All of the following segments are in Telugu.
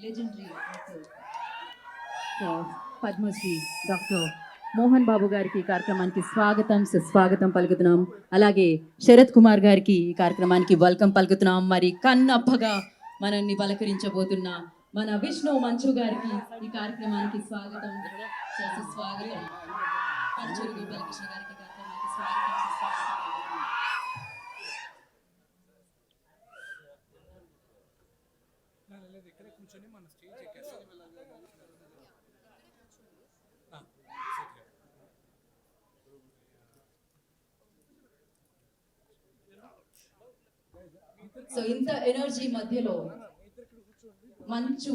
legendary actor Padmashri doctor Mohan Babu గారికి ఈ కార్యక్రమానికి స్వాగతం సుస్వాగతం పలుకుతున్నాం. అలాగే శరత్ కుమార్ గారికి ఈ కార్యక్రమానికి వెల్కమ్ పలుకుతున్నాం. మరి కన్నప్పగా మనల్ని పలకరించబోతున్న మన విష్ణు మంచు గారికి ఈ కార్యక్రమానికి స్వాగతం సుస్వాగతం. పరచూరి గోపాలకృష్ణ గారికి కార్యక్రమానికి స్వాగతం సుస్వాగతం. సో ఇంత ఎనర్జీ మధ్యలో మంచు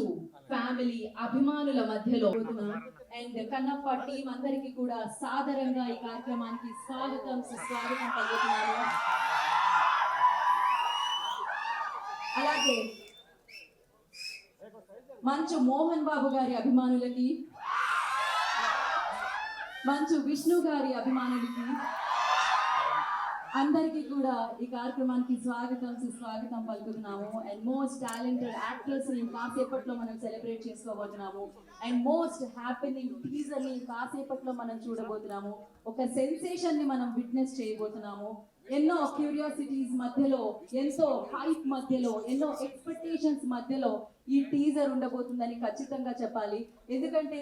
ఫ్యామిలీ అభిమానుల మధ్యలో అండ్ కన్నప్ప టీం అందరికీ కూడా సాదరంగా ఈ కార్యక్రమానికి స్వాగతం సుస్వాగతం పలుకుతున్నాను. అలాగే మంచు మోహన్ బాబు గారి అభిమానులకి, మంచు విష్ణు గారి అభిమానులకి అందరికీ కూడా ఈ కార్యక్రమానికి స్వాగతం సుస్వాగతం పలుకుతున్నాము. అండ్ మోస్ట్ టాలెంటెడ్ యాక్టర్స్ ని కాసేపట్లో మనం సెలబ్రేట్ చేసుకోబోతున్నాము. అండ్ మోస్ట్ హ్యాపెనింగ్ టీజర్ ని కాసేపట్లో మనం చూడబోతున్నాము. ఒక సెన్సేషన్ ని మనం విట్నెస్ చేయబోతున్నాము. ఎన్నో క్యూరియాసిటీస్ మధ్యలో, ఎంతో హైప్ మధ్యలో, ఎన్నో ఎక్స్పెక్టేషన్స్ మధ్యలో ఈ టీజర్ ఉండబోతుందని ఖచ్చితంగా చెప్పాలి. ఎందుకంటే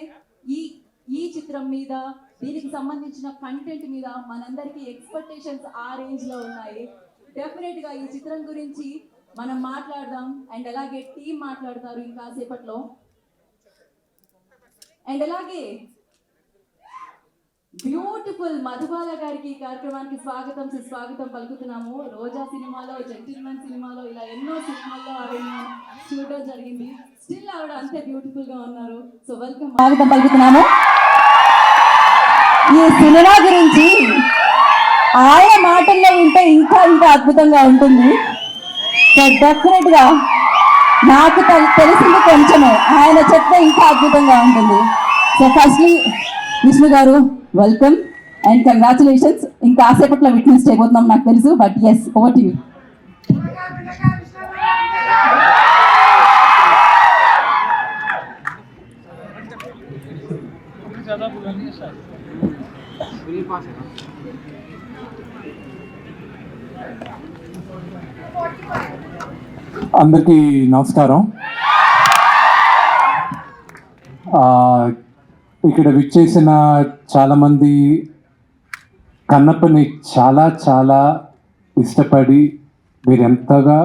ఈ చిత్రం మీద, దీనికి సంబంధించిన కంటెంట్ మీద మనందరికీ ఎక్స్పెక్టేషన్స్ ఆ రేంజ్ లో ఉన్నాయి. డెఫినెట్ గా ఈ చిత్రం గురించి మనం మాట్లాడదాం. అండ్ అలాగే టీం మాట్లాడతారు ఇంకాసేపట్లో. అండ్ అలాగే బ్యూటిఫుల్ మధుబాల గారికి ఈ కార్యక్రమానికి స్వాగతం సుస్వాగతం పలుకుతున్నాము. రోజా సినిమాలో, జెంటిల్మెన్ సినిమాలో, ఇలా ఎన్నో సినిమాల్లో ఆవిడ చూడడం జరిగింది. స్టిల్ ఆవిడ అంతే బ్యూటిఫుల్ గా ఉన్నారు. సో వెల్కమ్, స్వాగతం పలుకుతున్నాము. ఈ సినిమా గురించి ఆయన మాటల్లో వింటే ఇంకా ఇంకా అద్భుతంగా ఉంటుంది. సో డెఫినెట్ గా నాకు తెలిసింది కొంచెమే, ఆయన చెప్తే ఇంకా అద్భుతంగా ఉంటుంది. సో ఫస్ట్లీ విష్ణు గారు వెల్కమ్ అండ్ కంగ్రాచులేషన్స్. ఇంకా కాసేపట్లో విట్నెస్ చేయబోతున్నాం నాకు తెలుసు, but yes over to you. అందరికీ నమస్కారం. ఇక్కడ విచ్చేసిన చాలామంది కన్నప్పని చాలా చాలా ఇష్టపడి, మీరు ఎంతగా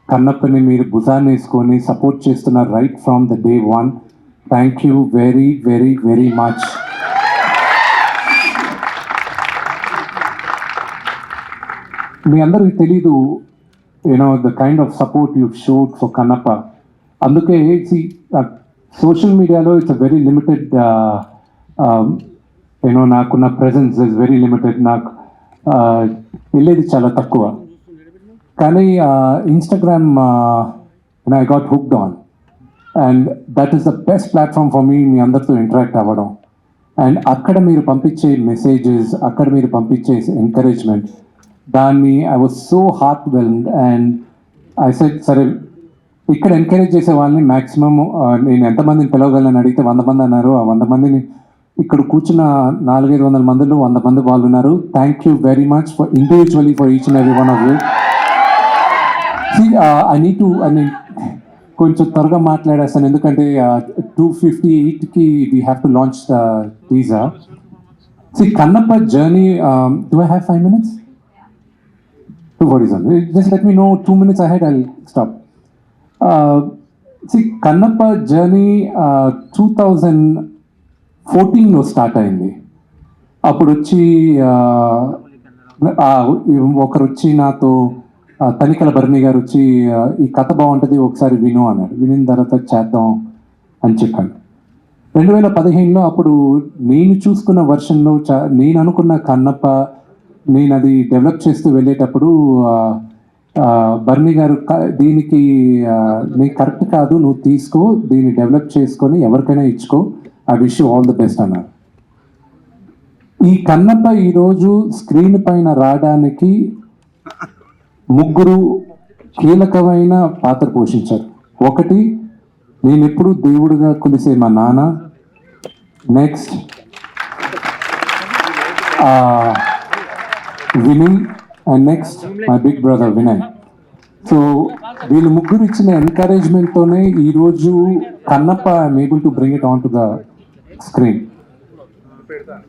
కన్నప్పని మీరు భుజాన్ని వేసుకొని సపోర్ట్ చేస్తున్నారు right from the day one. Thank you very very very much. మీ అందరికి తెలీదు, the kind of support you've showed for Kannappa. అందుకే సోషల్ మీడియాలో ఇట్స్ అ వెరీ లిమిటెడ్, నాకున్న ప్రెజెన్స్ ఇస్ వెరీ లిమిటెడ్. నాకు వెళ్ళేది చాలా తక్కువ. కానీ Instagram I got hooked on, and that is the best platform for me, మీ అందరితో ఇంటరాక్ట్ అవ్వడం. అండ్ అక్కడ మీరు పంపించే మెసేజెస్, అక్కడ మీరు పంపించే ఎంకరేజ్మెంట్, దాన్ని I was so heart whelmed. And I said సరే, ఇక్కడ ఎంకరేజ్ చేసే వాళ్ళని మ్యాక్సిమమ్ నేను ఎంతమందిని పిలవగలను అడిగితే 100 మంది అన్నారు. ఆ 100 మందిని ఇక్కడ కూర్చున్న 400-500 మందిలో 100 మంది వాళ్ళు ఉన్నారు. Thank you very much for individually for each and every one of you. I need to కొంచెం త్వరగా మాట్లాడేస్తాను, ఎందుకంటే 2:58కి we have to launch the teaser. Kannappa journey, do I have 5 minutes? 2:47. Just let me know 2 minutes ahead, I'll stop. Kannappa journey 2014లో స్టార్ట్ అయింది. అప్పుడు వచ్చి ఒకరు వచ్చి నాతో, తనికల భరణి గారు వచ్చి ఈ కథ బాగుంటుంది ఒకసారి విను అన్నాడు. వినిన తర్వాత చేద్దాం అని చెప్పాను. 2015లో అప్పుడు నేను చూసుకున్న వర్షన్లో నేను అనుకున్న కన్నప్ప నేను అది డెవలప్ చేస్తూ వెళ్ళేటప్పుడు బర్నీ గారు దీనికి నీకు కరెక్ట్ కాదు, నువ్వు తీసుకో, దీన్ని డెవలప్ చేసుకొని ఎవరికైనా ఇచ్చుకో, I wish you all the best అన్నారు. ఈ కన్నప్ప ఈరోజు స్క్రీన్ పైన రావడానికి ముగ్గురు కీలకమైన పాత్ర పోషించారు. ఒకటి, నేను ఎప్పుడు దేవుడిగా కొలిసే మా నాన్న. Next Vinay, and next my big brother Vinay. So వీళ్ళు ముగ్గురు ఇచ్చిన ఎంకరేజ్మెంట్తోనే ఈరోజు Kannappa I'm able to bring it on to the screen.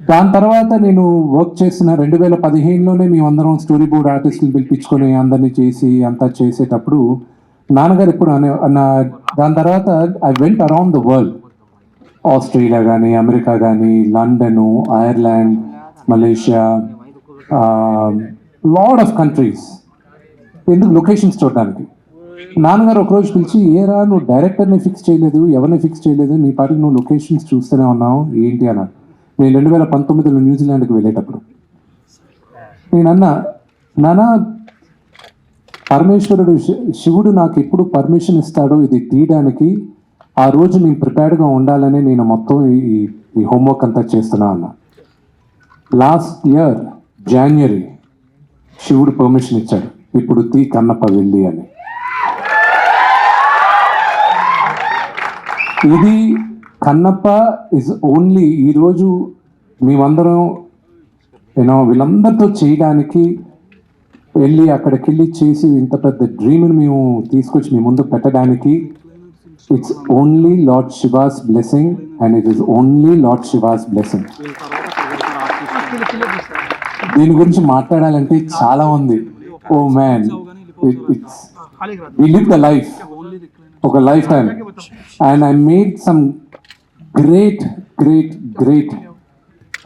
దాని తర్వాత నేను వర్క్ చేసిన 2015లోనే మేమందరం స్టోరీ బోర్డ్ ఆర్టిస్టులు పిలిపించుకొని అందరినీ చేసి అంతా చేసేటప్పుడు నాన్నగారు ఎప్పుడు దాని తర్వాత I went around the world. Australia కానీ, అమెరికా కానీ, London, Ireland, Malaysia, lot of countries. ఎందుకు? లొకేషన్స్ చూడడానికి. నాన్నగారు ఒకరోజు పిలిచి, ఏరా నువ్వు డైరెక్టర్ని ఫిక్స్ చేయలేదు, ఎవరిని ఫిక్స్ చేయలేదు, నీ పాటికి నువ్వు లొకేషన్స్ చూస్తూనే ఉన్నావు ఏంటి అన్నాడు. నేను 2019లో న్యూజిలాండ్కి వెళ్ళేటప్పుడు నేను అన్నా, నాన్న పరమేశ్వరుడు శివుడు నాకు ఎప్పుడు పర్మిషన్ ఇస్తాడో ఇది తీయడానికి, ఆ రోజు నేను ప్రిపేర్డ్గా ఉండాలని నేను మొత్తం ఈ హోంవర్క్ అంతా చేస్తున్నా అన్న. లాస్ట్ ఇయర్ జనవరి శివుడు పర్మిషన్ ఇచ్చాడు, ఇప్పుడు తీ కన్నప్ప వెళ్ళి అని. ఇది కన్నప్ప ఇస్ ఓన్లీ ఈరోజు మేమందరం వీళ్ళందరితో చేయడానికి వెళ్ళి అక్కడికి వెళ్ళి చేసి ఇంత పెద్ద డ్రీమ్ని మేము తీసుకొచ్చి మీ ముందు పెట్టడానికి it's only lord Shiva's blessing, and it is only lord Shiva's blessing. దీని గురించి మాట్లాడాలంటే చాలా ఉంది. Oh man, it's we live the life, ఒక lifetime, and I made some great great great.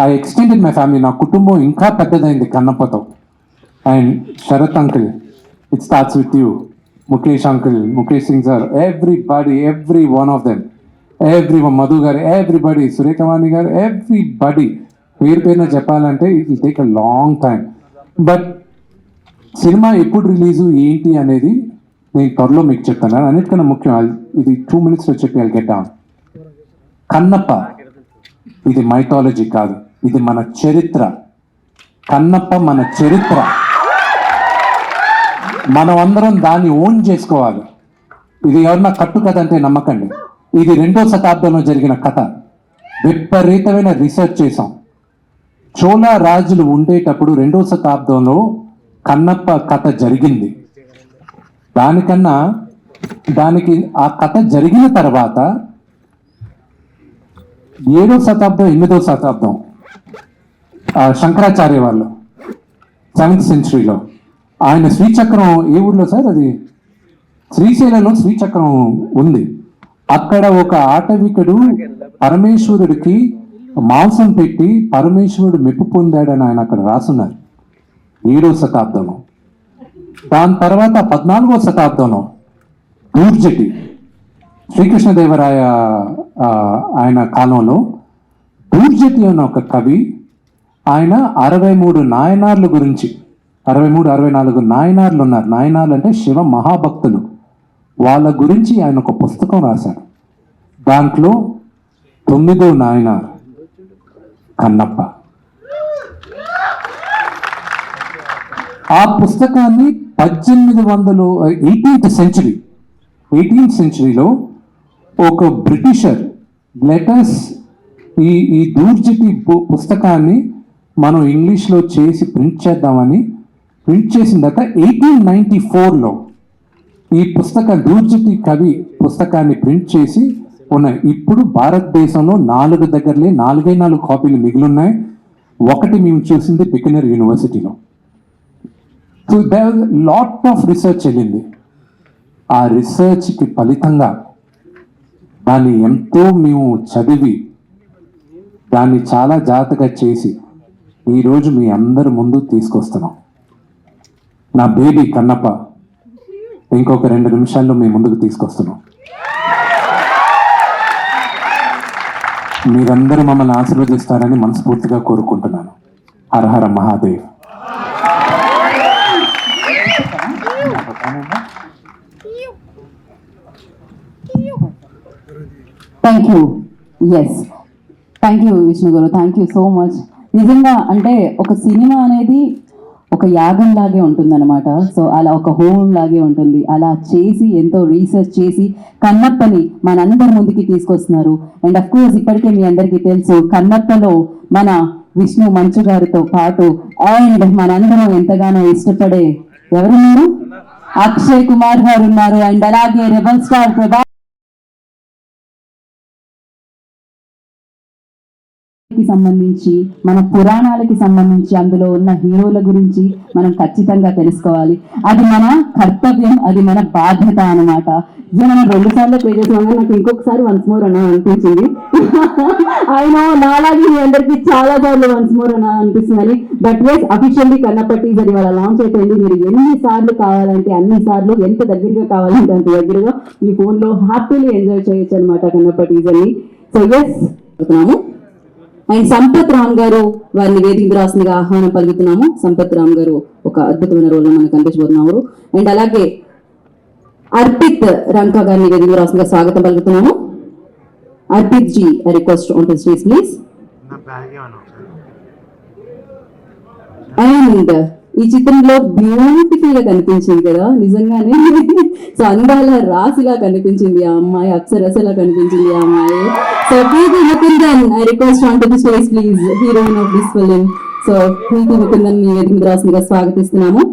I extended my family. నా కుటుంబం ఇంకా పెద్దదైంది కన్నప్పతో. And Sarath uncle, it starts with you. Mukesh uncle, Mukesh Singh sir, everybody, every one of them, Madhu గారు, ఎవ్రీబడి, సురేఖవాణి గారు, ఎవ్రీబడి. పేరు పేరున చెప్పాలంటే it will take a long time. But cinema ఎప్పుడు రిలీజు ఏంటి అనేది నేను త్వరలో మీకు చెప్తాను. అన్నిటికన్నా ముఖ్యం, ఇది 2 minutesలో చెప్పి I'll get down. కన్నప్ప ఇది మైథాలజీ కాదు, ఇది మన చరిత్ర. కన్నప్ప మన చరిత్ర. మనం అందరం దాన్ని ఓన్ చేసుకోవాలి. ఇది ఎవరన్నా కట్టు కథ అంటే నమ్మకండి. ఇది 2వ శతాబ్దంలో జరిగిన కథ. విపరీతమైన రీసెర్చ్ చేసాం. చోళా రాజులు ఉండేటప్పుడు 2వ శతాబ్దంలో కన్నప్ప కథ జరిగింది. దానికి ఆ కథ జరిగిన తర్వాత 7వ శతాబ్దం, 8వ శతాబ్దం శంకరాచార్య వాళ్ళు 7th centuryలో ఆయన శ్రీచక్రం, ఏ ఊర్లో సార్ అది? శ్రీశైలంలో శ్రీచక్రం ఉంది. అక్కడ ఒక ఆటవికుడు పరమేశ్వరుడికి మాంసం పెట్టి పరమేశ్వరుడు మెప్పు పొందాడని ఆయన అక్కడ రాసున్నారు 7వ శతాబ్దంలో. దాని తర్వాత 14వ శతాబ్దంలో దూర్జటి, శ్రీకృష్ణదేవరాయ ఆయన కాలంలో దూర్జటి అన్న ఒక కవి, ఆయన 63 నాయనార్ల గురించి, 64 నాయనార్లు ఉన్నారు. నాయనార్లు అంటే శివ మహాభక్తులు. వాళ్ళ గురించి ఆయన ఒక పుస్తకం రాశాడు. దాంట్లో 9వ నాయనార్ కన్నప్ప. ఆ పుస్తకాన్ని 18th సెంచరీలో ఒక బ్రిటిషర్ లెటర్స్ ఈ దూర్జటి పుస్తకాన్ని మనం ఇంగ్లీష్లో చేసి ప్రింట్ చేద్దామని ప్రింట్ చేసిన తర్వాత 1894లో ఈ దూర్జటి కవి పుస్తకాన్ని ప్రింట్ చేసి ఉన్నాయి. ఇప్పుడు భారతదేశంలో 4 కాపీలు మిగిలిన్నాయి. ఒకటి మేము చూసింది బికనర్ యూనివర్సిటీలో. So there lot of research వెళ్ళింది. ఆ రీసెర్చ్కి ఫలితంగా దాన్ని ఎంతో మేము చదివి దాన్ని చాలా జాగ్రత్తగా చేసి ఈరోజు మీ అందరి ముందు తీసుకొస్తున్నాం. నా బేబీ కన్నప్ప ఇంకొక 2 నిమిషాల్లో మీ ముందుకు తీసుకొస్తున్నాం. మీరందరూ మమ్మల్ని ఆశీర్వదిస్తారని మనస్ఫూర్తిగా కోరుకుంటున్నాను. Hara Hara Mahadev. Thank you. Yes, thank you Vishnu గారు, థ్యాంక్ యూ సో మచ్. నిజంగా అంటే ఒక సినిమా అనేది ఒక యాగం లాగే ఉంటుందన్నమాట. సో అలా ఒక హోమం లాగే ఉంటుంది. అలా చేసి ఎంతో రీసెర్చ్ చేసి కన్నప్పని మనందరి ముందుకి తీసుకొస్తున్నారు. అండ్ అఫ్ కోర్స్ ఇప్పటికే మీ అందరికీ తెలుసు, కన్నప్పలో మన విష్ణు మంచు గారితో పాటు అండ్ మనందరం ఎంతగానో ఇష్టపడే ఎవరున్నారు, అక్షయ్ కుమార్ గారు ఉన్నారు. అండ్ అలాగే రెబల్ స్టార్ ప్రభా కి సంబంధించి, మన పురాణాలకి సంబంధించి అందులో ఉన్న హీరోల గురించి మనం ఖచ్చితంగా తెలుసుకోవాలి. అది మన కర్తవ్యం, అది మన బాధ్యత అన్నమాట. ఇది మనం 2 సార్లు ప్లే చేసినాం, నాకు ఇంకొకసారి వన్స్ మోర్ అన్నా అనిపించింది. అయినా నాలాగే మీ అందరికి చాలా సార్లు వన్స్ మోర్ అన్నా అనిపిస్తుందని. But yes, officially Kannappa teaser ఇవాళ లాంచ్ అయిపోయింది. మీరు ఎన్ని సార్లు కావాలంటే అన్ని సార్లు, ఎంత దగ్గరగా కావాలంటే అంత దగ్గరగా మీ ఫోన్ లో హ్యాపీలీ ఎంజాయ్ చేయొచ్చు అనమాట కన్నప్ప టీజర్ ని. సో ఎస్ చెప్తున్నాము. అండ్ సంపత్ రామ్ గారు వారిని వేదిక రాసిందిగా ఆహ్వానం పలుకుతున్నాము. సంపత్ రామ్ గారు ఒక అద్భుతమైన రోల్ లో మనకు కనిపించబోతున్నారు. అండ్ అలాగే అర్పిత్ రంకా గారిని వేదిక రాసిందిగా స్వాగతం పలుకుతున్నాము. Arpit ji, I request on to stage please. And ఈ చిత్రంలో బ్యూటిఫుల్ గా కనిపించింది కదా నిజంగానే. సో అందాల రాశిలా కనిపించింది ఆ అమ్మాయి, అప్సరసలా కనిపించింది ఆ అమ్మాయి. So Preeti Mukundan, I request on to the stage please, heroine of this film. So Preeti Mukundan మీ వేదిక రాసిందిగా స్వాగతిస్తున్నాము.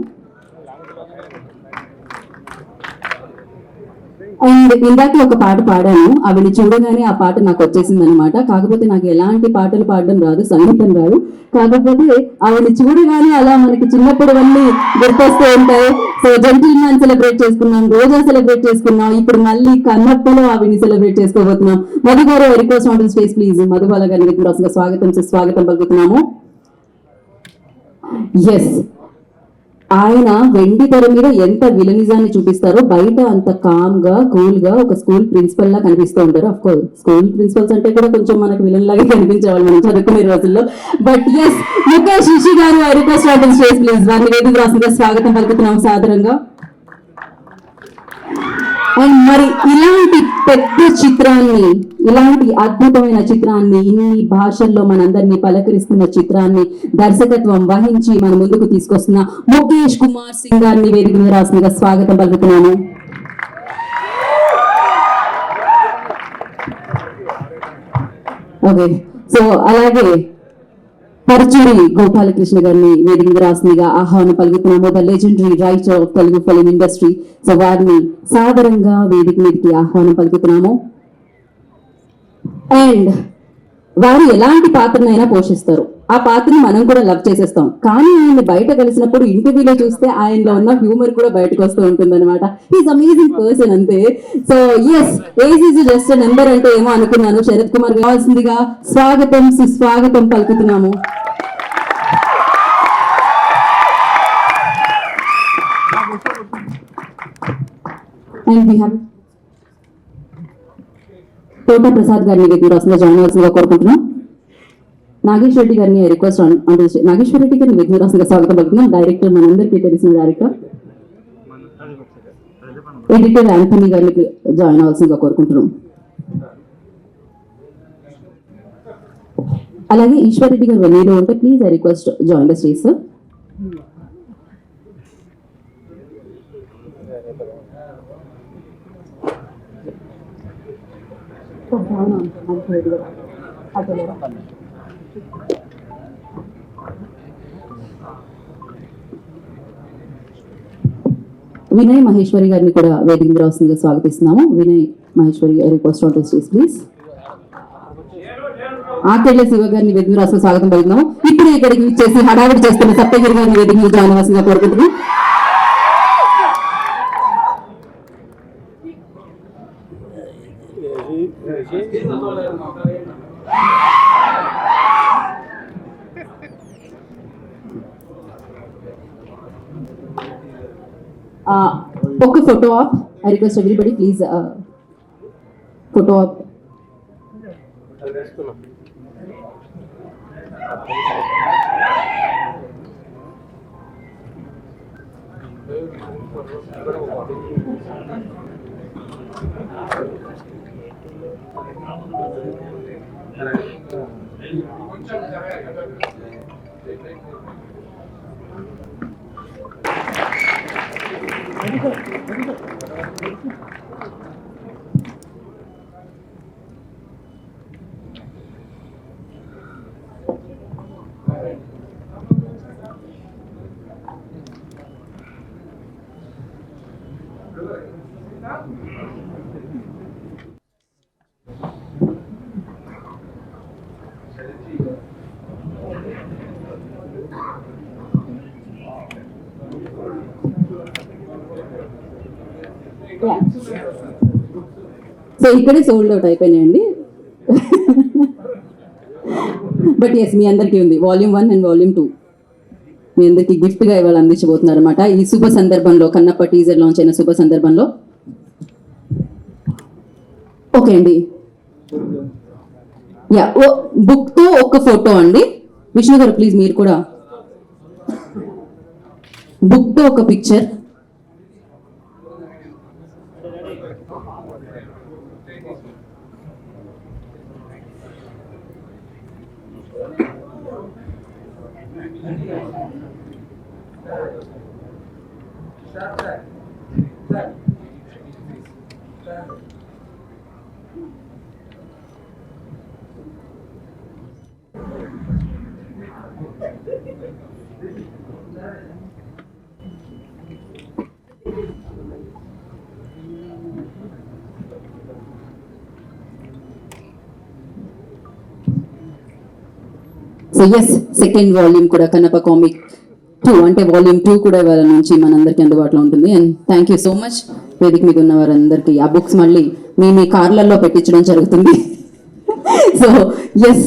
అండ్ ఇందాక ఒక పాట పాడాను, ఆవిడ చూడగానే ఆ పాట నాకు వచ్చేసింది అనమాట. కాకపోతే నాకు ఎలాంటి పాటలు పాడడం రాదు, సంగీతం రాదు. కాకపోతే ఆవిడ చూడగానే అలా మనకి చిన్నప్పుడు అన్నీ గుర్తొస్తూ ఉంటాయి. సో జెంటిల్ మ్యాన్ సెలబ్రేట్ చేసుకున్నాం, రోజా సెలబ్రేట్ చేసుకున్నాం, ఇప్పుడు మళ్ళీ కన్నప్పలో ఆవిడని సెలబ్రేట్ చేసుకోబోతున్నాం. మధు గారు, request on to space please. Madhubala గారిని స్వాగతం పలుకుతున్నాము. ఎస్, ఆయన వెండి తెర మీద ఎంత విలనిజాన్ని చూపిస్తారో బయట అంత కామ్ గా కూల్ గా ఒక స్కూల్ ప్రిన్సిపల్ లా కనిపిస్తూ ఉంటారు. అఫ్ కోర్స్ స్కూల్ ప్రిన్సిపల్స్ అంటే కూడా కొంచెం మనకు విలన్ లాగే కనిపించేవాళ్ళు మనం చదువుకునే రోజుల్లో. బట్ ఎస్, ముఖేష్ రిషి గారు, I request on to stage please. వారిని వేదిక రాసిందిగా స్వాగతం పలుకుతున్నాం సాదరంగా. అండ్ మరి ఇలాంటి పెద్ద చిత్రాన్ని, ఇలాంటి అద్భుతమైన చిత్రాన్ని, ఇన్ని భాషల్లో మనందరినీ పలకరిస్తున్న చిత్రాన్ని దర్శకత్వం వహించి మన ముందుకు తీసుకొస్తున్న ముఖేష్ కుమార్ సింగ్ గారిని వేదిక మీద రాసిందిగా స్వాగతం పలుకుతున్నాను. ఓకే, సో అలాగే పరచూరి గోపాలకృష్ణ గారిని వేదిక మీద రాసిందిగా ఆహ్వానం పలుకుతున్నాము. The legendary writer of Telugu film industry. So వారిని సాదరంగా వేదిక మీదకి ఆహ్వానం పలుకుతున్నాము. అండ్ వారు ఎలాంటి పాత్రనైనా పోషిస్తారు, ఆ పాత్రని మనం కూడా లవ్ చేసేస్తాం. కానీ ఆయన్ని బయట కలిసినప్పుడు ఇంటర్వ్యూలో చూస్తే ఆయనలో ఉన్న హ్యూమర్ కూడా బయటకు వస్తూ ఉంటుంది అనమాట. ఈజ్ అమేజింగ్ పర్సన్ అంతే. So yes, age is just number అంటే ఏమో అనుకున్నాను. శరత్ కుమార్ కావాల్సిందిగా స్వాగతం సుస్వాగతం పలుకుతున్నాము. అండ్ వి హ్యావ్ తోట ప్రసాద్ గారిని వేదిక రాసిందిగా జాయిన్ అవ్వాల్సిందిగా కోరుకుంటున్నాం. నాగేశ్వర రెడ్డి గారిని రిక్వెస్ట్ అంటే నాగేశ్వర రెడ్డి గారిని వేదిక రాసిందిగా స్వాగతం పలుకుతున్నాం. డైరెక్టర్ మనందరికీ తెలిసిన డైరెక్టర్. ఎడిటర్ యాంథనీ గారికి జాయిన్ అవ్వాల్సిందిగా కోరుకుంటున్నాం. అలాగే ఈశ్వర్ రెడ్డి గారు వెన్నీలో ఉంటే please I request join the stage sir. Vinay Maheshwari గారిని కూడా వేదిక రాసిందిగా స్వాగతిస్తున్నాము. Vinay Maheshwari request on to stage please. Akella Siva గారిని వేదిక రాసిన స్వాగతం పలుకుతున్నాము. ఇప్పుడు ఇక్కడికి ఇచ్చేసి హడావిడి చేస్తున్న సప్తగిరి గారిని వేదిక మీద జాయిన్ అవ్వాల్సిందిగా కోరుకుంటున్నాం. ఒక photo op, I request everybody please photo op. So ఇక్కడే సోల్డ్ అవుట్ అయిపోయినాయండి. బట్ ఎస్, మీ అందరికీ ఉంది వాల్యూమ్ 1 అండ్ వాల్యూమ్ 2. మీ అందరికీ గిఫ్ట్గా ఇవాళ అందించబోతున్నారు అనమాట. ఈ శుభ సందర్భంలో, కన్నప్ప టీజర్ లాంచ్ అయిన శుభ సందర్భంలో. ఓకే అండి, యా, బుక్తో ఒక ఫోటో అండి. విష్ణు గారు ప్లీజ్ మీరు కూడా బుక్తో ఒక picture. So yes, second volume కూడా కన్నప్ప కామిక్ 2 అంటే వాల్యూమ్ 2 కూడా ఇవాళ నుంచి మనందరికీ అందుబాటులో ఉంటుంది. And thank you so much వేదిక మీద ఉన్న వారందరికీ. ఆ బుక్స్ మళ్ళీ మీ కార్లలో పెట్టించడం జరుగుతుంది. సో ఎస్,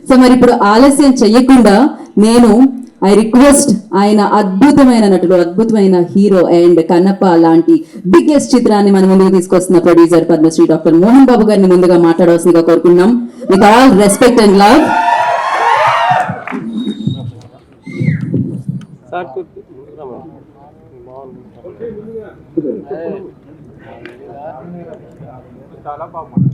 సో మరి ఇప్పుడు ఆలస్యం చెయ్యకుండా నేను ఐ రిక్వెస్ట్ ఆయన అద్భుతమైన నటుడు, అద్భుతమైన హీరో అండ్ కన్నప్ప లాంటి బిగ్గెస్ట్ చిత్రాన్ని మన ముందుకు తీసుకొస్తున్న ప్రొడ్యూసర్ పద్మశ్రీ డాక్టర్ మోహన్ బాబు గారిని ముందుగా మాట్లాడవలసిందిగా కోరుకున్నాం. With all respect and love. చాలా బాగుంది.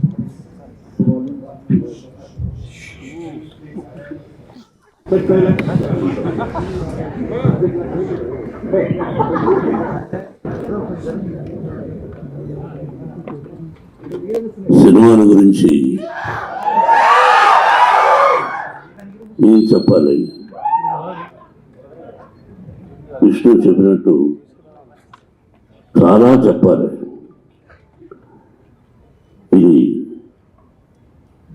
సినిమాల గురించి ఏం చెప్పాలి? విష్ణు చెప్పినట్టు చాలా చెప్పాలి. ఇది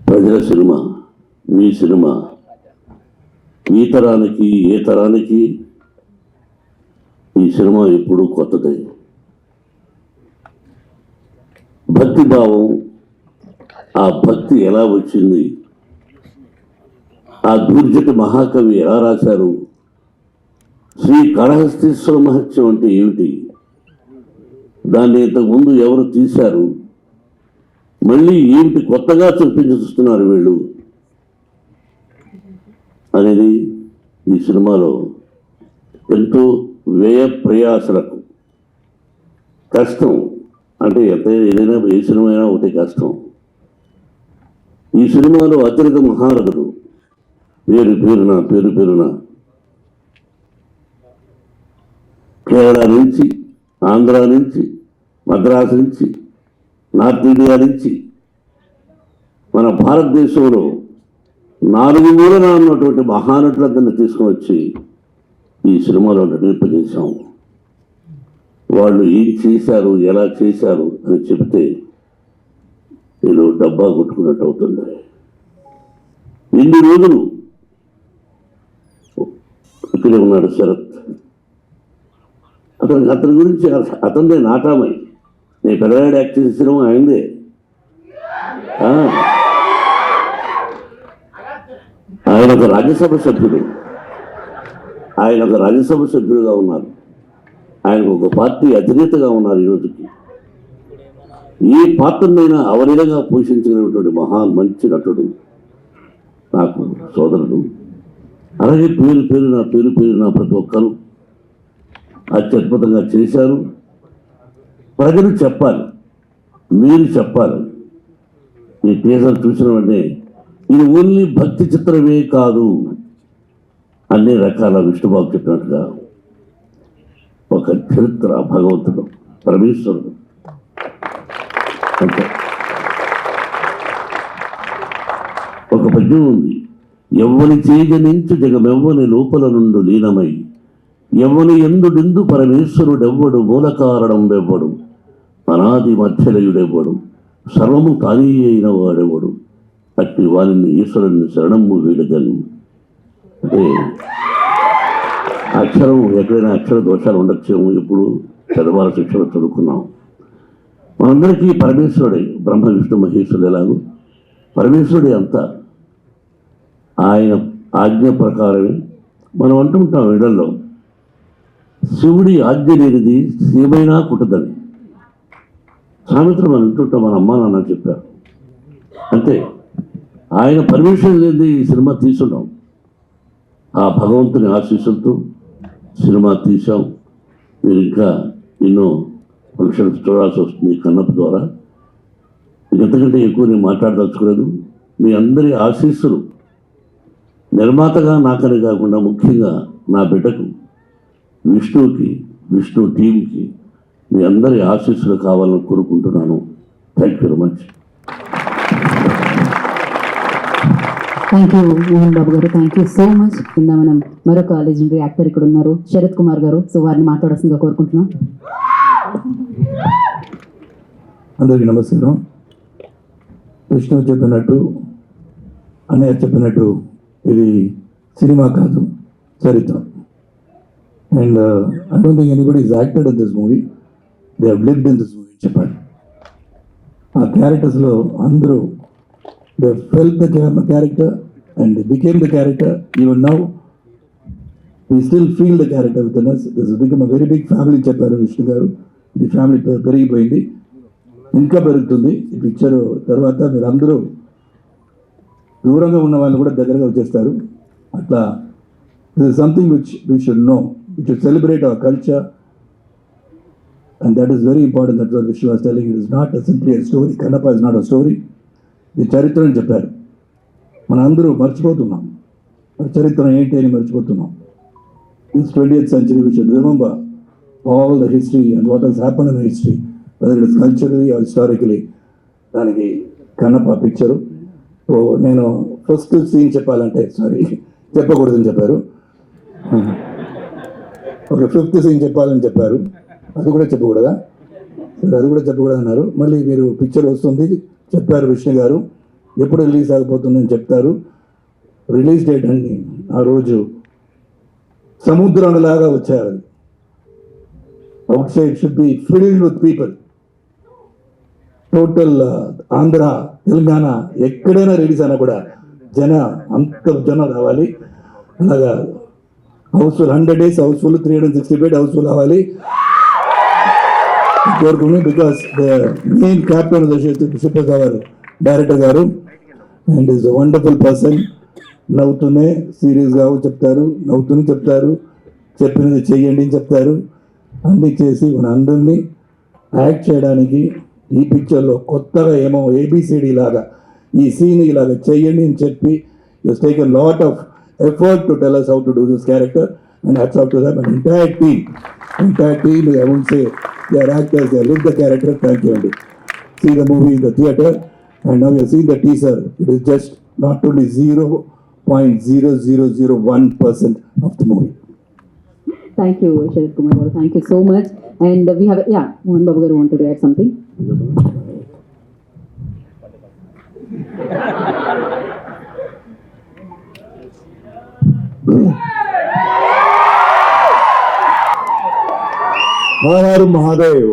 ప్రజల సినిమా, మీ సినిమా. ఈ తరానికి ఏ తరానికి ఈ సినిమా ఎప్పుడూ కొత్తదే. భక్తి భావం, ఆ భక్తి ఎలా వచ్చింది, ఆ దూర్జటి మహాకవి ఎలా రాశారు, శ్రీ కాళహస్తీశ్వర మహత్యం అంటే ఏమిటి, దాన్ని ఇంతకుముందు ఎవరు తీశారు, మళ్ళీ ఏమిటి కొత్తగా చూస్తున్నారు వీళ్ళు అనేది ఈ సినిమాలో ఎంతో వ్యయ ప్రయాసలకు కష్టం. అంటే ఏదైనా ఏ సినిమా అయినా ఒకటి కష్టం. ఈ సినిమాలో అత్యధిక మహారథులు పేరు పేరున కేరళ నుంచి, ఆంధ్ర నుంచి, మద్రాసు నుంచి, నార్త్ ఇండియా నుంచి, మన భారతదేశంలో 4 మూలన ఉన్నటువంటి మహానటులందరినీ తీసుకుని వచ్చి ఈ సినిమాలో నడిపింపజేశాం. వాళ్ళు ఏం చేశారు, ఎలా చేశారు అని చెప్తే నేను డబ్బా కొట్టుకున్నట్టు అవుతుంది. ఎన్ని రోజులు ఇక్కడే ఉన్నాడు శరత్. అతని గురించి అతనిదే నాటామై. నేను పెద్దవాడు యాక్ట్ చేసే సినిమా అయిందే. ఆయన ఒక రాజ్యసభ సభ్యుడుగా ఉన్నారు. ఆయన ఒక పార్టీ అధినేతగా ఉన్నారు. ఈరోజుకి ఏ పాత్రనైనా అవలీలగా పోషించగలిగినటువంటి మంచి నటుడు నాకు సోదరుడు. అలాగే పేరు ప్రతి ఒక్కరు అత్యద్భుతంగా చేశారు. ప్రజలు చెప్పాలి, మీరు చెప్పాలి. ఈ టీజర్ చూసిన వెంటనే ఇది ఓన్లీ భక్తి చిత్రమే కాదు, అన్ని రకాల విష్ణుబాబు చెప్పినట్టుగా ఒక చరిత్ర, భగవంతుడు, పరమేశ్వరుడు. అంటే ఒక పద్యం ఉంది, ఎవ్వని చేయజనించు జగమెవ్వని లోపల నుండు లీనమై ఎవ్వని ఎందుడెందు పరమేశ్వరుడెవ్వడు మూల కారణం వెవ్వడు అనాది మధ్యలయుడెవ్వడు సర్వము తానే అయిన వాడెవ్వడు అట్టి వారిని ఈశ్వరుని శరణము వీడదని. అంటే అక్షరం ఎక్కడైనా అక్షర దోషాలు ఉండొచ్చేమో, ఇప్పుడు పెద్దవాళ్ళ శిక్షణ చదువుకున్నాం. మనందరికీ పరమేశ్వరుడే, బ్రహ్మ విష్ణు మహేశ్వరుడు ఎలాగో పరమేశ్వరుడే అంతా. ఆయన ఆజ్ఞ ప్రకారమే మనం అంటుంటాం ఇళ్లలో, శివుడి ఆజ్ఞ లేనిది ఏమైనా కుట్టదని. సామెతలు మనం అంటుంటాం, మన అమ్మ నాన్న చెప్పారు. అంటే ఆయన పర్మిషన్ లేనిది ఈ సినిమా తీసున్నాం. ఆ భగవంతుని ఆశీస్సులతో సినిమా తీసాం. మీరు ఇంకా ఎన్నో ఫంక్షన్స్ చూడాల్సి వస్తుంది కన్నప్ప ద్వారా. ఎంతకంటే ఎక్కువ నేను మాట్లాడదలుచుకోలేదు. మీ అందరి ఆశీస్సులు నిర్మాతగా నాకని కాకుండా ముఖ్యంగా నా బిడ్డకు విష్ణుకి, విష్ణు టీంకి మీ అందరి ఆశీస్సులు కావాలని కోరుకుంటున్నాను. Thank you very much. Thank you Mohan Babu గారు, థ్యాంక్ యూ సో మచ్. కింద మనం మరొక లెజెండరీ యాక్టర్ ఇక్కడ ఉన్నారు, శరత్ కుమార్ గారు. సో వారిని మాట్లాడాల్సిందిగా కోరుకుంటున్నాం. అందరికీ నమస్కారం. విష్ణు చెప్పినట్టు, అన్నయ్య చెప్పినట్టు, ఇది సినిమా కాదు, చరిత్ర. And I don't think anybody is acted in this movie, they have lived in this movie చెప్పాడు. ఆ క్యారెక్టర్స్లో అందరూ they felt the character and they became the character. Even now we still feel the character with us. This is become a very big family చెప్పారు విష్ణు గారు. ఈ ఫ్యామిలీ పెరిగిపోయింది, ఇంకా పెరుగుతుంది. ఈ పిక్చర్ తర్వాత మీరు అందరూ దూరంగా ఉన్న వాళ్ళు కూడా దగ్గరగా వచ్చేస్తారు. అట్లా this is something which we should know, we should celebrate our culture, and that is very important. That what Vishnu was telling. It is not simply a story. Kannappa is not a story, ఇది చరిత్ర అని చెప్పారు. మన అందరూ మర్చిపోతున్నాం, మన చరిత్ర ఏంటి అని మర్చిపోతున్నాం. It's 20th century, we should remember all the history and what has happened in the history, whether it is culturally or historically. దానికి కన్నప్ప పిక్చరు. సో నేను ఫస్ట్ సీన్ చెప్పాలంటే, సారీ చెప్పకూడదని చెప్పారు. ఓకే, 5th సీన్ చెప్పాలని చెప్పారు, అది కూడా చెప్పకూడదా? సరే, అది కూడా చెప్పకూడదు అన్నారు. మళ్ళీ మీరు పిక్చర్ వస్తుంది చెప్పారు విష్ణు గారు, ఎప్పుడు రిలీజ్ అయిపోతుందని చెప్తారు. రిలీజ్ డేట్ అండి ఆ రోజు సముద్రంలాగా వచ్చారు. Out side should be filled with people. Total Andhra, Telangana ఎక్కడైనా రిలీజ్ అయినా కూడా అంత జనం రావాలి. అలాగా హౌస్ఫుల్ 100 days హౌస్ఫుల్, 365 హౌస్ఫుల్ అవ్వాలి కోరుకుని. Because the main captain ship is our director గారు, and is a wonderful person. నవ్వుతూనే సీరియస్గా చెప్తారు, నవ్వుతూనే చెప్తారు, చెప్పినది చెయ్యండి అని చెప్తారు. అన్నీ చేసి మన అందరినీ యాక్ట్ చేయడానికి ఈ పిక్చర్లో కొత్తగా ఏమో ABCD లాగా ఈ సీన్ ఇలాగా చెయ్యండి అని చెప్పి you take a lot of effort to tell us how to do this character, and hats off to them and entire team. I won't say they are actors, they live the character. Thank you అండి. See the movie in the theater, and now you have seen the teaser. It is just not only 0.0001% of the movie. Thank you Sarath Kumar గారు, thank you so much. And we have Mohan Babu గారు wanted to add something. Har Mahadev.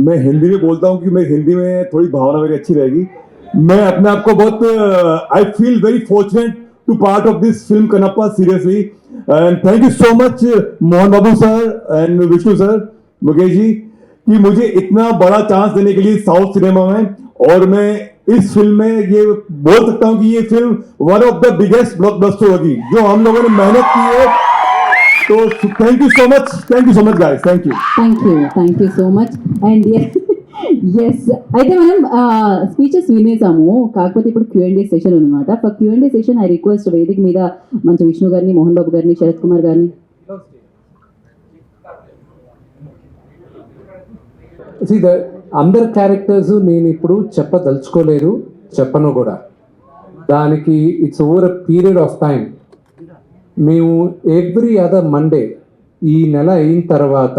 मैं हिंदी में बोलता हूँ कि मैं हिंदी में थोड़ी भावना मेरी अच्छी रहेगी. मैं अपने आप को बहुत I feel very fortunate to part of this film Kannappa, seriously. And thank you so much Mohan Babu sir and Vishnu sir, Mukesh ji, कि मुझे इतना बड़ा चांस देने के लिए साउथ सिनेमा में. और मैं इस फिल्म में ये बोल सकता हूँ कि ये film one of the biggest blockbuster होगी जो हम लोगों ने मेहनत की है. तो thank you so much guys, thank you so much. And yes, అయితే మనం స్పీచెస్ వినేసాము, కాకపోతే ఇప్పుడు Q&A సెషన్ అనమాట. For Q&A session I request వేదిక మీద మంచి విష్ణు గారిని, మోహన్ బాబు గారిని, శరత్ కుమార్ గారిని. అందరి క్యారెక్టర్స్ నేను ఇప్పుడు చెప్పదలుచుకోలేదు, చెప్పను కూడా. దానికి it's over a period of time. మేము ఎవ్రీ అదర్ మండే, ఈ నెల అయిన తర్వాత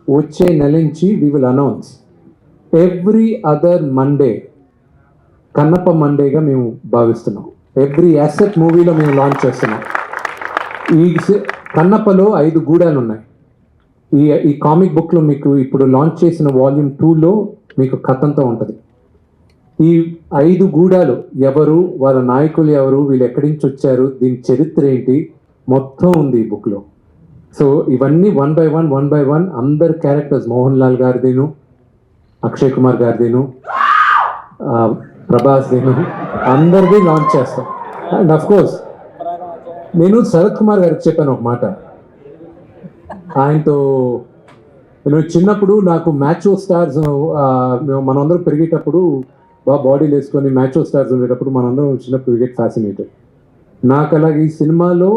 వచ్చే నెల నుంచి we will announce every other Monday Kannappa మండేగా మేము భావిస్తున్నాం. ఎవ్రీ యాసెట్ మూవీలో మేము లాంచ్ చేస్తున్నాం. ఈ కన్నప్పలో 5 గూడాలు ఉన్నాయి. ఈ కామిక్ బుక్లో మీకు ఇప్పుడు లాంచ్ చేసిన వాల్యూమ్ 2లో మీకు కథంతో ఉంటుంది. ఈ 5 గూడాలు ఎవరు, వాళ్ళ నాయకులు ఎవరు, వీళ్ళు ఎక్కడి నుంచి వచ్చారు, దీని చరిత్ర ఏంటి, మొత్తం ఉంది ఈ బుక్లో. సో ఇవన్నీ వన్ బై వన్ అందరు క్యారెక్టర్స్, మోహన్ లాల్ గారిదేను, అక్షయ్ కుమార్ గారిదేను, ప్రభాస్ దేను, అందరిది లాంచ్ చేస్తాం. అండ్ అఫ్ కోర్స్ నేను శరత్ కుమార్ గారికి చెప్పాను ఒక మాట. ఆయనతో నేను చిన్నప్పుడు నాకు మ్యాచో స్టార్స్, మనందరం పెరిగేటప్పుడు బాగా బాడీలు వేసుకొని మ్యాచో స్టార్స్ ఉండేటప్పుడు మనందరం చిన్నప్పుడు గెట్ ఫ్యాసినేటెడ్. నాకు అలాగే ఈ సినిమాలో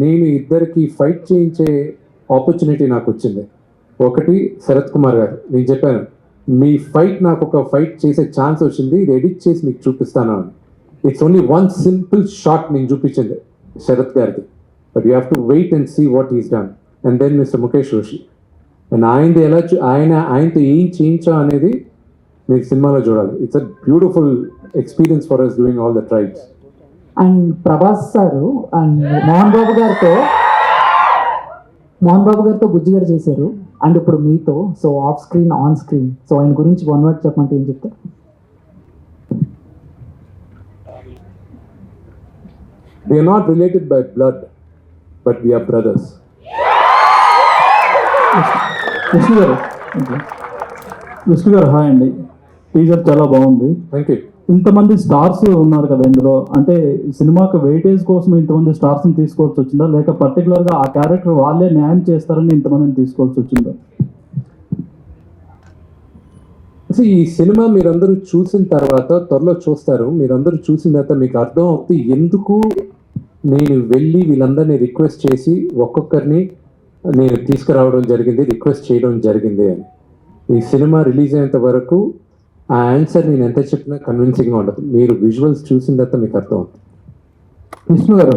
నేను ఇద్దరికి ఫైట్ చేయించే ఆపర్చునిటీ నాకు వచ్చింది. ఒకటి శరత్ కుమార్ గారు, నేను చెప్పాను మీ ఫైట్, నాకు ఒక ఫైట్ చేసే ఛాన్స్ వచ్చింది, ఇది ఎడిట్ చేసి మీకు చూపిస్తాను అని. It's only one simple shot నేను చూపించింది శరత్ గారికి, but you have to wait and see what is done. And then mister Mukesh Rishi, and ఆయనది ఎలా ఆయనతో ఏం చేయించా అనేది మీకు సినిమాలో చూడాలి. It's a beautiful experience for us doing all the tribes. And Prabhas sir and Mohan Babu గారితో బుజ్జి గారు చేశారు, అండ్ ఇప్పుడు మీతో. So off screen, on screen, so ఆయన గురించి 1 word చెప్పమంటే ఏం చెప్తారు? We are not related by blood, but we are brothers. Vishnu గారు హాయ్ అండి. టీజర్ చాలా బాగుంది. Thank you. ఇంతమంది స్టార్స్ ఉన్నారు కదా ఇందులో, అంటే సినిమాకి వెయిటేజ్ కోసం ఇంతమంది స్టార్స్ని తీసుకోవాల్సి వచ్చిందా, లేక పర్టికులర్గా ఆ క్యారెక్టర్ వాళ్ళే న్యాయం చేస్తారని ఇంతమందిని తీసుకోవాల్సి వచ్చిందా? ఈ సినిమా మీరందరూ చూసిన తర్వాత, త్వరలో చూస్తారు, మీరందరూ చూసిన తర్వాత మీకు అర్థం అవుతుంది ఎందుకు నేను వెళ్ళి వీళ్ళందరినీ రిక్వెస్ట్ చేసి ఒక్కొక్కరిని నేను తీసుకురావడం జరిగింది, రిక్వెస్ట్ చేయడం జరిగింది అని. ఈ సినిమా రిలీజ్ అయ్యేంత వరకు ఆ ఆన్సర్ నేను ఎంత చెప్పినా కన్విన్సింగ్గా ఉండదు. మీరు విజువల్స్ చూసిన తర్వాత మీకు అర్థం అవుతుంది. విష్ణు గారు,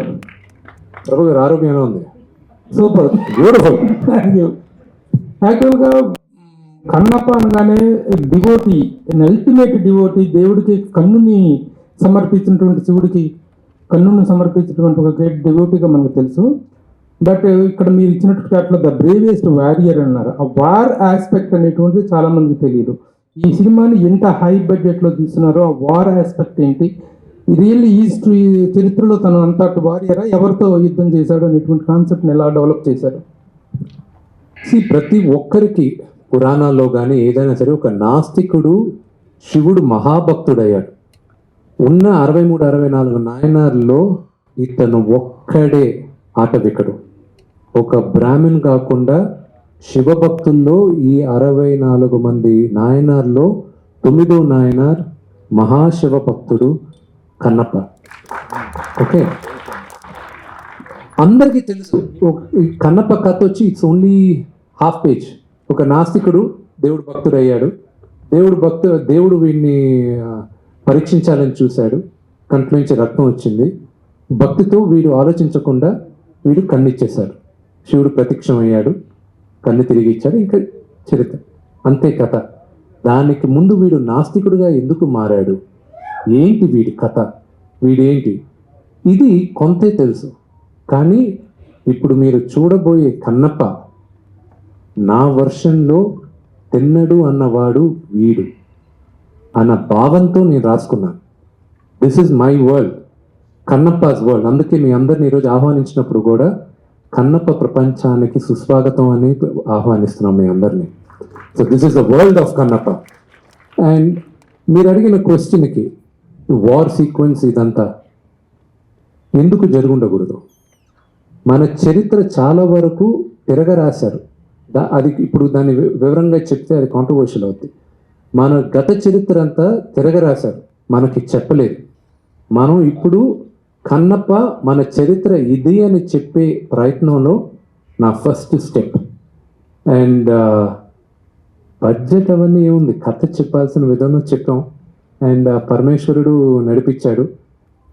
ప్రభు గారు ఆరోగ్యం ఎలా ఉంది? Super, beautiful. Thank you. యాక్చువల్గా కన్నప్ప అనగానే డివోటీ, అల్టిమేట్ డివోటీ, దేవుడికి కన్నుని సమర్పించినటువంటి, శివుడికి కన్నుని సమర్పించినటువంటి ఒక గ్రేట్ డివోటీగా మనకు తెలుసు. బట్ ఇక్కడ మీరు ఇచ్చినట్టు క్యారెక్టర్ ద బ్రేవెస్ట్ వారియర్ అన్నారు. ఆ వార్ ఆస్పెక్ట్ అనేటువంటిది చాలా మందికి తెలియదు. ఈ సినిమాని ఎంత హై బడ్జెట్లో తీస్తున్నారో ఆ వార్ ఆస్పెక్ట్ ఏంటి, రియల్లీ హిస్టరీ చరిత్రలో తను అంతటి వారియరా, ఎవరితో యుద్ధం చేశాడు అనేటువంటి కాన్సెప్ట్ని ఎలా డెవలప్ చేశారు? ప్రతి ఒక్కరికి పురాణాల్లో కానీ ఏదైనా సరే ఒక నాస్తికుడు శివుడు మహాభక్తుడయ్యాడు. ఉన్న 63-64 నాయనార్లో ఇతను ఒక్కడే ఆటవికుడు. ఒక బ్రాహ్మణ్ కాకుండా శివభక్తుల్లో ఈ 64 మంది నాయనార్లో 9వ నాయనార్ మహాశివ భక్తుడు కన్నప్ప. ఓకే, అందరికీ తెలుసు. ఈ కన్నప్ప కథ వచ్చి ఇట్స్ ఓన్లీ హాఫ్ పేజ్. ఒక నాస్తికుడు దేవుడు భక్తుడు అయ్యాడు. దేవుడు వీడిని పరీక్షించాలని చూశాడు. కంట్లో నుంచి రక్తం వచ్చింది. భక్తితో వీడు ఆలోచించకుండా వీడు కన్నిచ్చేశాడు. శివుడు ప్రత్యక్షమయ్యాడు, కన్ను తిరిగి ఇచ్చాడు. ఇంకా చరిత్ర అంతే కథ. దానికి ముందు వీడు నాస్తికుడుగా ఎందుకు మారాడు, ఏంటి వీడి కథ, వీడేంటి, ఇది కొంతే తెలుసు. కానీ ఇప్పుడు మీరు చూడబోయే కన్నప్ప నా వర్షన్లో తిన్నడు అన్నవాడు వీడు అన్న భావంతో నేను రాసుకున్నాను. This is my world, Kannappa's world. అందుకే మీ అందరిని ఈరోజు ఆహ్వానించినప్పుడు కూడా కన్నప్ప ప్రపంచానికి సుస్వాగతం అని ఆహ్వానిస్తున్నాం మీ అందరినీ. So this is the world of Kannappa. And మీరు అడిగిన క్వశ్చన్కి వార్ సీక్వెన్స్ ఇదంతా ఎందుకు జరుగుండకూడదు? మన చరిత్ర చాలా వరకు తిరగరాశారు. అది ఇప్పుడు దాన్ని వివరంగా చెప్తే అది కాంట్రవర్షియల్ అవుతుంది. మన గత చరిత్ర అంతా తిరగరాశారు, మనకి చెప్పలేదు. మనం ఇప్పుడు కన్నప్ప మన చరిత్ర ఇది అని చెప్పే ప్రయత్నంలో నా ఫస్ట్ స్టెప్. అండ్ బడ్జెట్ అవన్నీ ఏముంది, కథ చెప్పాల్సిన విధంగా చెప్పాం. అండ్ పరమేశ్వరుడు నడిపించాడు.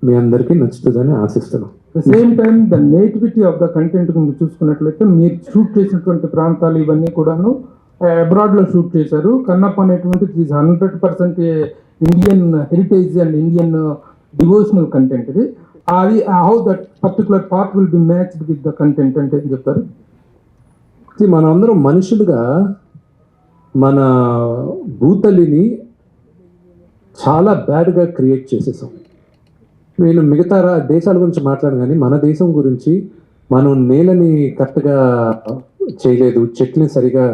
మీ అందరికీ నచ్చుతుందని ఆశిస్తున్నాం. Same time the nativity of the content చూసుకున్నట్లయితే మీరు షూట్ చేసినటువంటి ప్రాంతాలు ఇవన్నీ కూడాను అబ్రాడ్లో షూట్ చేశారు. కన్నప్ప అనేటువంటిది is 100% Indian heritage and Indian devotional content. ఇది అది how that particular part will be matched with the content అంటే ఏం చెప్తారు? మనం అందరం మనుషులుగా మన భూతలిని చాలా బ్యాడ్గా క్రియేట్ చేసేసాం. నేను మిగతా దేశాల గురించి మాట్లాడను, కానీ మన దేశం గురించి మనం నేలని కరెక్ట్గా చేయలేదు, చెట్లని సరిగా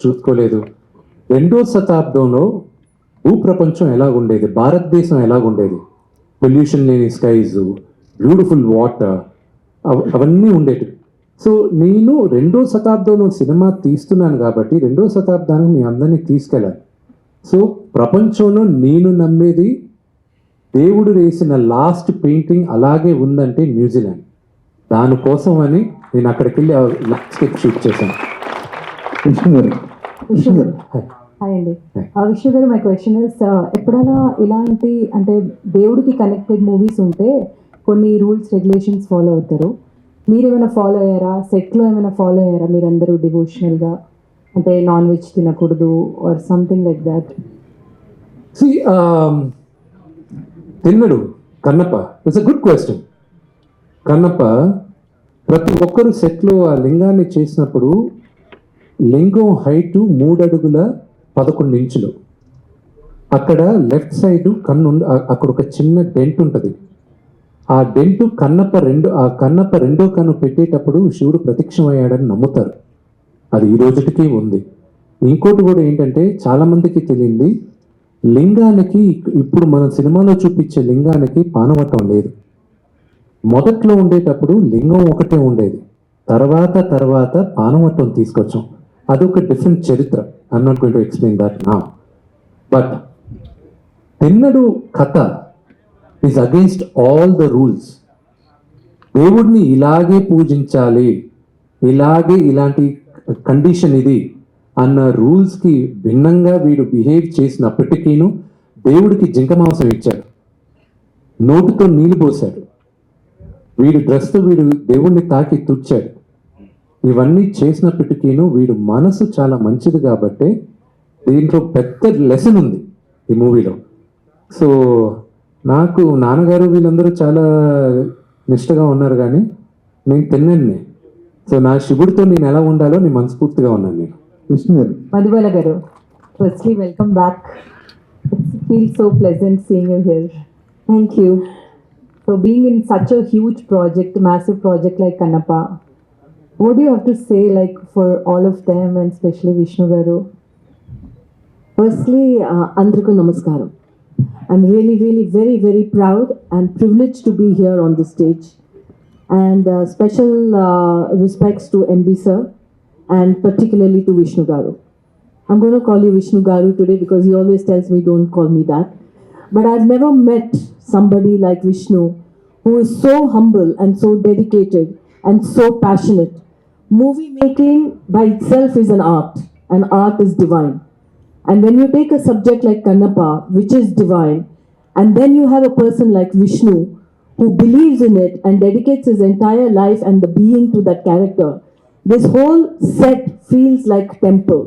చూసుకోలేదు. 2వ శతాబ్దంలో భూప్రపంచం ఎలాగుండేది, భారతదేశం ఎలాగుండేది, పొల్యూషన్ లేని స్కైస్, బ్యూటిఫుల్ వాటర్, అవన్నీ ఉండేవి. సో నేను 2వ శతాబ్దంలో సినిమా తీస్తున్నాను కాబట్టి 2వ శతాబ్దానికి మీ అందరినీ తీసుకెళ్ళాలి. సో ప్రపంచంలో నేను నమ్మేది దేవుడు వేసిన లాస్ట్ పెయింటింగ్ అలాగే ఉందంటే న్యూజిలాండ్. దానికోసం అని నేను అక్కడికి వెళ్ళి లాస్ట్ షూట్ చేశాను. విష్ణు గారు హాయ్ అండి. విష్ణు గారు, మై క్వశ్చన్ ఇస్, ఎప్పుడైనా ఇలాంటి అంటే దేవుడికి కనెక్టెడ్ మూవీస్ ఉంటే కొన్ని రూల్స్ రెగ్యులేషన్స్ ఫాలో అవుతారు. మీరు ఏమైనా ఫాలో అయ్యారా? సెట్లో ఏమైనా ఫాలో అయ్యారా మీరందరూ డివోషనల్గా? అంటే నాన్ వెజ్ తినకూడదు or something like that? Thinnadu Kannappa, it's a good question. Kannappa ప్రతి ఒక్కరు సెట్లో ఆ లింగాన్ని చేసినప్పుడు లింగం హైట్ 3 అడుగుల 11 ఇంచులు. అక్కడ లెఫ్ట్ సైడ్ కన్ను, అక్కడ ఒక చిన్న డెంట్ ఉంటుంది. ఆ డెంట్ కన్నప్ప రెండో కన్ను పెట్టేటప్పుడు శివుడు ప్రత్యక్షమయ్యాడని నమ్ముతారు. అది ఈ రోజుకి ఉంది. ఇంకోటి కూడా ఏంటంటే చాలామందికి తెలియంది, లింగానికి ఇప్పుడు మన సినిమాలో చూపించే లింగానికి పానవట్టం లేదు. మొదట్లో ఉండేటప్పుడు లింగం ఒకటే ఉండేది, తర్వాత పానవట్టం తీసుకొచ్చాం. అదొక డిఫరెంట్ చరిత్ర. I'm not going to explain that now. But Thinnadu కథ is against all the rules. దేవుడిని ఇలాగే పూజించాలి, ఇలాంటి కండిషన్ ఇది అన్న రూల్స్కి భిన్నంగా వీడు బిహేవ్ చేసినప్పటికీను దేవుడికి జింక మాంసం ఇచ్చాడు, నోటితో నీళ్ళు పోశాడు, వీడు డ్రెస్తో వీడు దేవుడిని తాకి తుడిచాడు. ఇవన్నీ చేసినప్పటికీను వీడు మనసు చాలా మంచిది కాబట్టి దీంట్లో పెద్ద లెసన్ ఉంది ఈ మూవీలో. సో నాకు నాన్నగారు వీళ్ళందరూ చాలా నిష్టగా ఉన్నారు, కానీ నేను తిన్నాను. సో నా శివుడితో నేను ఎలా ఉండాలో నేను మనస్ఫూర్తిగా ఉన్నాను. నేను విష్ణు గారు మధుబాల గారు, firstly welcome back. It feels so pleasant seeing you here. Thank you. So being in such a huge project, massive project like Kannappa, what do you have to say like for all of them and especially Vishnu Garu? Firstly, Andriku Namaskaram. I'm really, really very, very proud and privileged to be here on the stage. And special respects to MB sir and particularly to Vishnu Garu. I'm going to call you Vishnu Garu today because he always tells me don't call me that. But I've never met somebody like Vishnu who is so humble and so dedicated and so passionate. Movie making by itself is an art, and art is divine. And when you take a subject like Kannappa, which is divine, and then you have a person like Vishnu who believes in it and dedicates his entire life and the being to that character, this whole set feels like temple.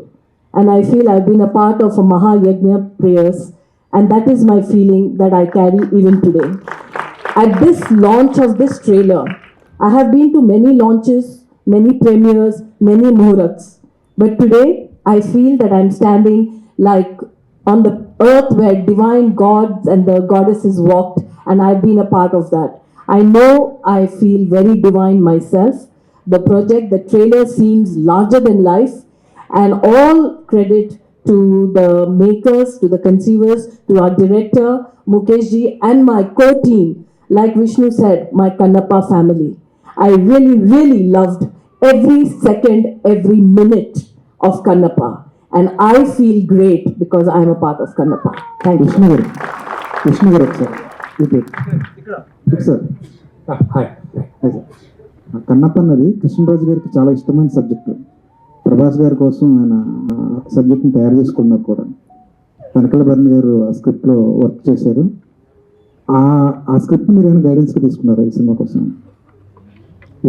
And I feel I've been a part of a Mahayajna prayers, and that is my feeling that I carry even today. At this launch of this trailer, I have been to many launches, many premieres, many muhurats. But today, I feel that I'm standing like on the earth where divine gods and the goddesses walked, and I've been a part of that. I know I feel very divine myself. The project, the trailer seems larger than life, and all credit to the makers, to the conceivers, to our director, Mukesh ji, and my co-team, like Vishnu said, my Kannappa family. I really, really loved every second, every minute of Kannappa. and I feel great because I'm a part of Kannappa. Thank you. Vishnu గారు ఒకసారి సార్ హాయ్ కన్నప్ప అన్నది కృష్ణరాజు గారికి చాలా ఇష్టమైన సబ్జెక్టు. ప్రభాస్ గారి కోసం ఆయన సబ్జెక్ట్ని తయారు చేసుకున్నారు కూడా. కనకల భరణి గారు ఆ స్క్రిప్ట్లో వర్క్ చేశారు. ఆ స్క్రిప్ట్ మీరు ఏమైనా గైడెన్స్గా తీసుకున్నారా ఈ సినిమా కోసం?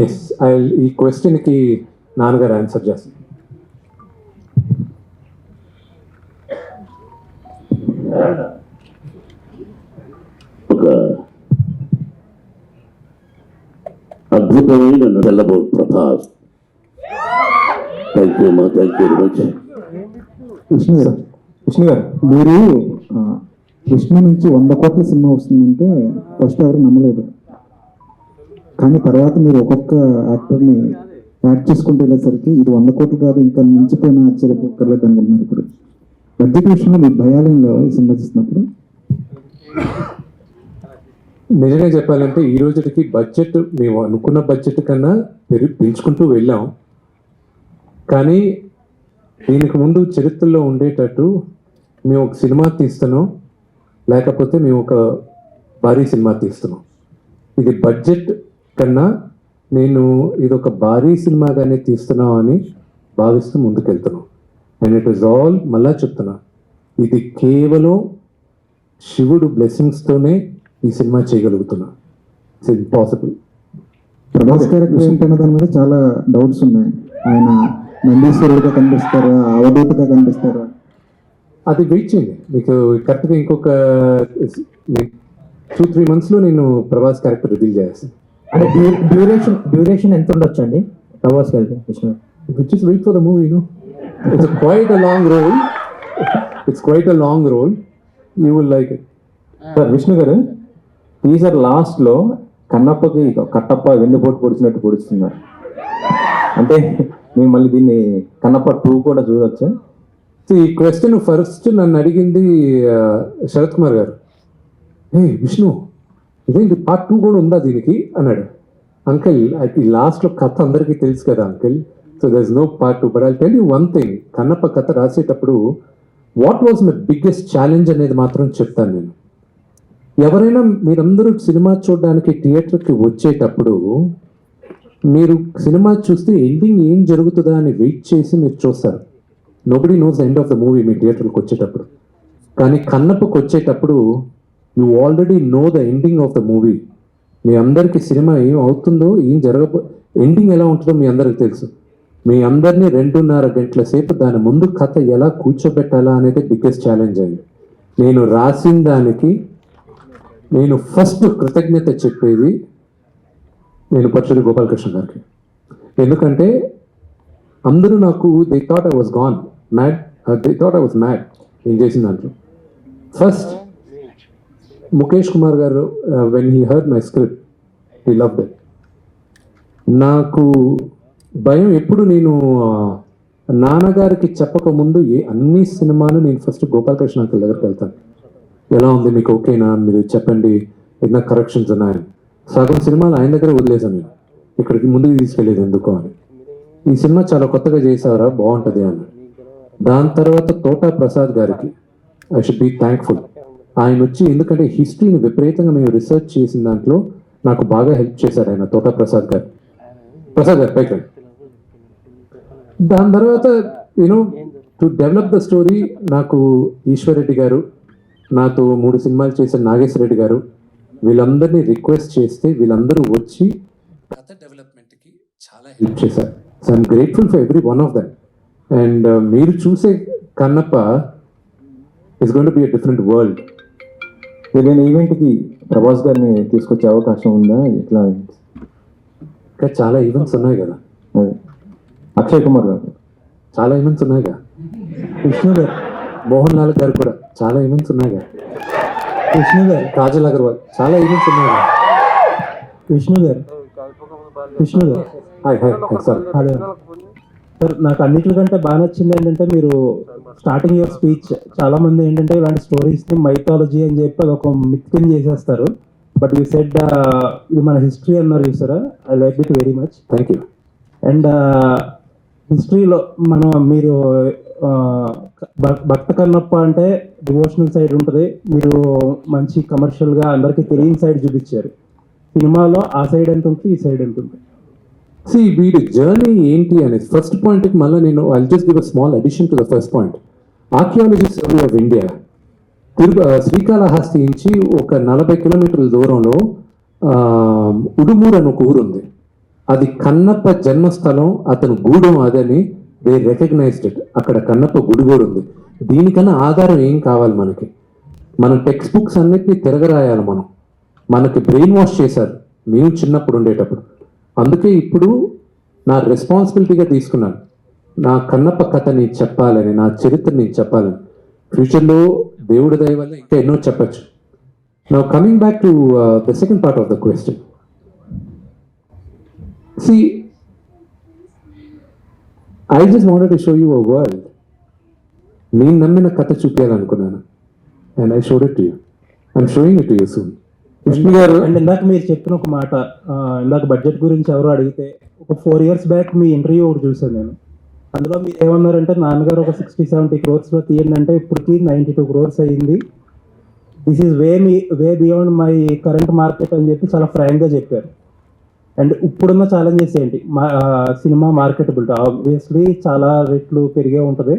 ఎస్, ఈ క్వశ్చన్కి నాన్నగారు ఆన్సర్ చేస్తారు. ఒక అద్భుతమైన నడలబోతు ప్రభాస్. థ్యాంక్ యూ అమ్మా, thank you very much. Vishnu గారు మీరు కృష్ణ నుంచి 100 కోట్ల సినిమా వస్తుందంటే ఫస్ట్ ఎవరు నమ్మలేదు. కానీ తర్వాత మీరు ఒక్కొక్క యాక్టర్ని యాడ్ చేసుకుంటూ వెళ్ళేసరికి ఇది 100 కోట్లు కాదు, ఇంకా మించిపోయిన ఆశ్చర్యపోకర్లేదు అనుకుంటున్నారు. ఇప్పుడు బడ్జెట్ విషయంలో మీకు భయాలేం లేవా ఈ సినిమా చేసినప్పుడు? నిజంగా చెప్పాలంటే ఈ రోజుకి బడ్జెట్ మేము అనుకున్న బడ్జెట్ కన్నా పెంచుకుంటూ వెళ్ళాం. కానీ దీనికి ముందు చరిత్రలో ఉండేటట్టు మేము ఒక సినిమా తీస్తున్నాం, లేకపోతే మేము ఒక భారీ సినిమా తీస్తున్నాం. ఇది బడ్జెట్ కన్నా నేను ఇది ఒక భారీ సినిమాగానే తీస్తున్నాం అని భావిస్తూ ముందుకెళ్తున్నాం. అండ్ ఇట్ ఈస్ ఆల్, మళ్ళా చెప్తున్నా, ఇది కేవలం శివుడు బ్లెస్సింగ్స్తోనే ఈ సినిమా చేయగలుగుతున్నా. It's impossible. ప్రభాస్ క్యారెక్టర్ ఏంటనే దాని మీద చాలా డౌట్స్ ఉన్నాయి. ఆయన నందీశ్వరుడిగా కనిపిస్తారా, అవధూతగా కనిపిస్తారా? అది వెయిట్ చేయండి, మీకు కరెక్ట్గా ఇంకొక 2-3 monthsలో నేను ప్రభాస్ క్యారెక్టర్ రివీల్ చేస్తాను. అంటే డ్యూరేషన్ ఎంత ఉండొచ్చు అండి ప్రభాస్ గారికి? Vishnu which is wait for the movie. It's quite a long role. It's quite a long role. You will like it. Sir Vishnu garu, teaser లాస్ట్లో కన్నప్పకి కట్టప్ప వెన్నుపోటు పొడిచినట్టు పొడుస్తున్నారు. అంటే మేము మళ్ళీ దీన్ని కన్నప్ప 2 కూడా చూడొచ్చా? ఈ క్వశ్చన్ ఫస్ట్ నన్ను అడిగింది శరత్ కుమార్ గారు. విష్ణు, ఇదేంటి పార్ట్ 2 కూడా ఉందా దీనికి అన్నాడు. అంకిల్, ఈ లాస్ట్లో కథ అందరికీ తెలుసు కదా uncle, so there is no part 2. But I tell you one thing, Kannappa కథ రాసేటప్పుడు what was my biggest challenge అనేది మాత్రం చెప్తాను నేను. ఎవరైనా మీరందరూ సినిమా చూడడానికి థియేటర్కి వచ్చేటప్పుడు మీరు సినిమా చూస్తే ఎండింగ్ ఏం జరుగుతుందా అని వెయిట్ చేసి మీరు చూస్తారు. Nobody knows end of the movie మీ థియేటర్కి వచ్చేటప్పుడు. కానీ కన్నప్పకు వచ్చేటప్పుడు you already know the ending of the movie. మీ అందరికీ సినిమా ఏం అవుతుందో, ఏం ఎండింగ్ ఎలా ఉంటుందో మీ అందరికి తెలుసు. మీ అందరినీ 2.5 గంటల సేపు దాని ముందు కథ ఎలా కూర్చోబెట్టాలా అనేది బిగ్గెస్ట్ ఛాలెంజ్ అయింది. నేను రాసిన దానికి నేను ఫస్ట్ కృతజ్ఞత చెప్పేది నేను పచ్చడి గోపాలకృష్ణ గారికి. ఎందుకంటే అందరూ నాకు they thought I was gone mad, they thought I was mad నేను చేసిన దాంట్లో. ఫస్ట్ ముఖేష్ కుమార్ గారు when he heard my script he loved it. నాకు భయం ఎప్పుడు, నేను నాన్నగారికి చెప్పకముందు అన్ని సినిమాలు నేను ఫస్ట్ గోపాలకృష్ణ అంకుల్ దగ్గరికి వెళ్తాను. ఎలా ఉంది, మీకు ఓకేనా, మీరు చెప్పండి, ఏదైనా కరెక్షన్స్ ఉన్నాయని. సగం సినిమాలు ఆయన దగ్గర వదిలేసాను నేను, ఇక్కడికి ముందుకు తీసుకెళ్ళేది ఎందుకు అని. ఈ సినిమా చాలా కొత్తగా చేసారా, బాగుంటుంది అని. దాని తర్వాత తోటా ప్రసాద్ గారికి ఐ షుడ్ బీ థ్యాంక్ఫుల్. ఆయన వచ్చి, ఎందుకంటే హిస్టరీని విపరీతంగా మేము రీసెర్చ్ చేసిన దాంట్లో నాకు బాగా హెల్ప్ చేశారు ఆయన, తోటా ప్రసాద్ గారు. ప్రసాద్ గారు పైకి. దాని తర్వాత you know to develop the story నాకు ఈశ్వర్ రెడ్డి గారు, నాతో 3 సినిమాలు చేసిన నాగేశ్వర రెడ్డి గారు, వీళ్ళందరినీ రిక్వెస్ట్ చేస్తే వీళ్ళందరూ వచ్చి కథ డెవలప్మెంట్కి చాలా హెల్ప్ చేశారు. So I'm grateful for every one of them. And మీరు చూసే Kannappa is going to be a different world. ఏదైనా ఈవెంట్కి ప్రభాస్ గారిని తీసుకొచ్చే అవకాశం ఉందా? ఇట్లా ఇంకా చాలా ఈవెంట్స్ ఉన్నాయి కదా. అదే అక్షయ్ కుమార్ గారు చాలా ఈవెంట్స్ ఉన్నాయిగా. విష్ణు గారు, మోహన్ లాల్ గారు కూడా చాలా ఈవెంట్స్ ఉన్నాయిగా. విష్ణు గారు, కాజల్ అగర్వాల్ చాలా ఈవెంట్స్ ఉన్నాయిగా. విష్ణు గారు, విష్ణు గారు, హాయ్ హాయ్ సార్. అదే సార్, నాకు అన్నిటికంటే బాగా నచ్చింది ఏంటంటే మీరు స్టార్టింగ్ యువర్ స్పీచ్, చాలా మంది ఏంటంటే ఇలాంటి స్టోరీస్ని మైథాలజీ అని చెప్పి అదొక మిత్కిన్ చేసేస్తారు. బట్ యూ సెడ్ ఇది మన హిస్టరీ అన్నారు చూసారా, I like it very much. Thank you. And హిస్టరీలో మీరు భక్త కన్నప్ప అంటే డివోషనల్ సైడ్ ఉంటుంది, మీరు మంచి కమర్షియల్గా అందరికీ తెలియని సైడ్ చూపించారు. సినిమాలో ఆ సైడ్ ఎంత ఉంటుంది, ఈ సైడ్ ఎంత ఉంటుంది? సి వీడి జర్నీ ఏంటి అనేది ఫస్ట్ పాయింట్కి మళ్ళీ నేను I just give a small addition to the first point. Archaeology survey of India Srikalahasti నుంచి ఒక 40 కిలోమీటర్ల దూరంలో ఉడుమూరు అని ఒక ఊరు ఉంది. అది కన్నప్ప జన్మస్థలం, అతను గూడెం అదని దే రికగ్నైజ్డ్ ఇట్. అక్కడ కన్నప్ప గుడి కూడా ఉంది. దీనికన్నా ఆధారం ఏం కావాలి మనకి? మన టెక్స్ట్ బుక్స్ అన్నిటినీ తిరగరాయాలి మనం. మనకి బ్రెయిన్ వాష్ చేశారు మేము చిన్నప్పుడు ఉండేటప్పుడు. అందుకే ఇప్పుడు నా రెస్పాన్సిబిలిటీగా తీసుకున్నాను, నా కన్నప్ప కథని చెప్పాలని, నా చరిత్రని చెప్పాలని. ఫ్యూచర్లో దేవుడి దయ వల్ల ఇంకా ఎన్నో చెప్పచ్చు. Now coming back to the second part of the question. See, I just wanted to show you a world. నేను నమ్మిన కథ చూపించాలనుకున్నాను and I showed it to you. I'm showing it to you soon. Vishnu గారు, అండ్ ఇందాక మీరు చెప్పిన ఒక మాట, ఇందాక బడ్జెట్ గురించి ఎవరో అడిగితే ఒక 4 years బ్యాక్ మీ ఇంటర్వ్యూ ఒకటి చూశాను నేను. అందులో మీరు ఏమన్నారంటే, నాన్నగారు ఒక 60-70 crores తీయండి అంటే ఇప్పటికి 92 crores అయ్యింది, this is way beyond my current market అని చెప్పి చాలా ఫ్రాంక్గా చెప్పారు. అండ్ ఇప్పుడున్న ఛాలెంజెస్ ఏంటి? సినిమా మార్కెటబిలిటీ ఆబ్వియస్లీ చాలా రేట్లు పెరిగే ఉంటుంది.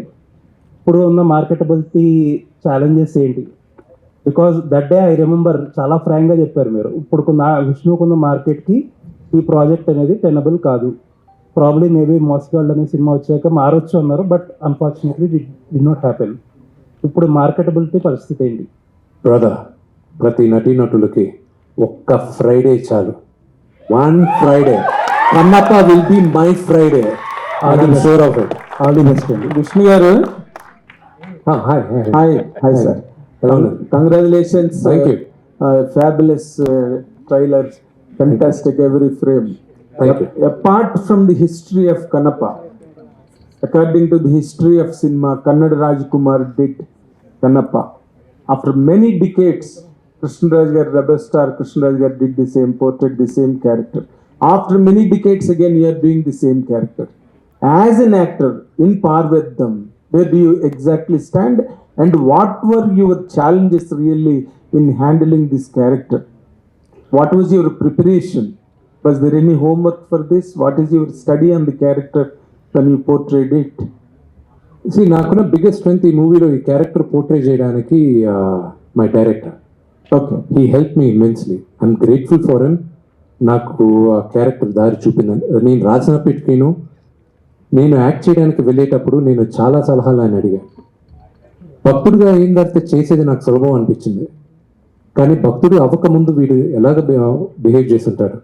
ఇప్పుడు ఉన్న మార్కెటబిలిటీ ఛాలెంజెస్ ఏంటి? Because that day I remember చాలా ఫ్రాంక్గా చెప్పారు మీరు, ఇప్పుడుకున్న విష్ణుకున్న మార్కెట్కి ఈ ప్రాజెక్ట్ అనేది టెనబుల్ కాదు, ప్రాబ్లీ మేబీ మోస్గాల్డ్ అనే సినిమా వచ్చాక మారొచ్చు అన్నారు, but unfortunately did not happen. ఇప్పుడు మార్కెటబిలిటీ పరిస్థితి ఏంటి? బ్రదర్, ప్రతి నటీనటులకి ఒక్క ఫ్రైడే చాలు. 1 Friday. Kannappa will be my Friday. I'm sure of it. All the best అండి. విష్ణు గారు, hi hi sir, congratulations. Thank you. Fabulous trailer, fantastic every frame. Thank you. Apart from the history of Kannappa, according to the history of cinema, Kannada Rajkumar did Kannappa. After many decades, Krishnaraj Garu, Rebel Star Krishnaraj Garu did the same, portrayed the same character. After many decades again, you are doing the same character. As an actor, in par with them, where do you exactly stand? And what were your challenges really in handling this character? What was your preparation? Was there any homework for this? What is your study on the character when you portrayed it? నాకున్న బిగ్గెస్ట్ స్ట్రెంగ్త్ ఈ మూవీలో ఈ క్యారెక్టర్ పోర్ట్రే చేయడానికి my director. Okay. He help me immensely. I'm grateful for him. నాకు ఆ క్యారెక్టర్ దారి చూపిందని. నేను రాసినప్పటికీను నేను యాక్ట్ చేయడానికి వెళ్ళేటప్పుడు నేను చాలా సలహాలు ఆయన అడిగాను. భక్తుడిగా అయిన తర్వాత చేసేది నాకు సులభం అనిపించింది, కానీ భక్తుడు అవ్వకముందు వీడు ఎలాగ బిహేవ్ చేస్తుంటాడు.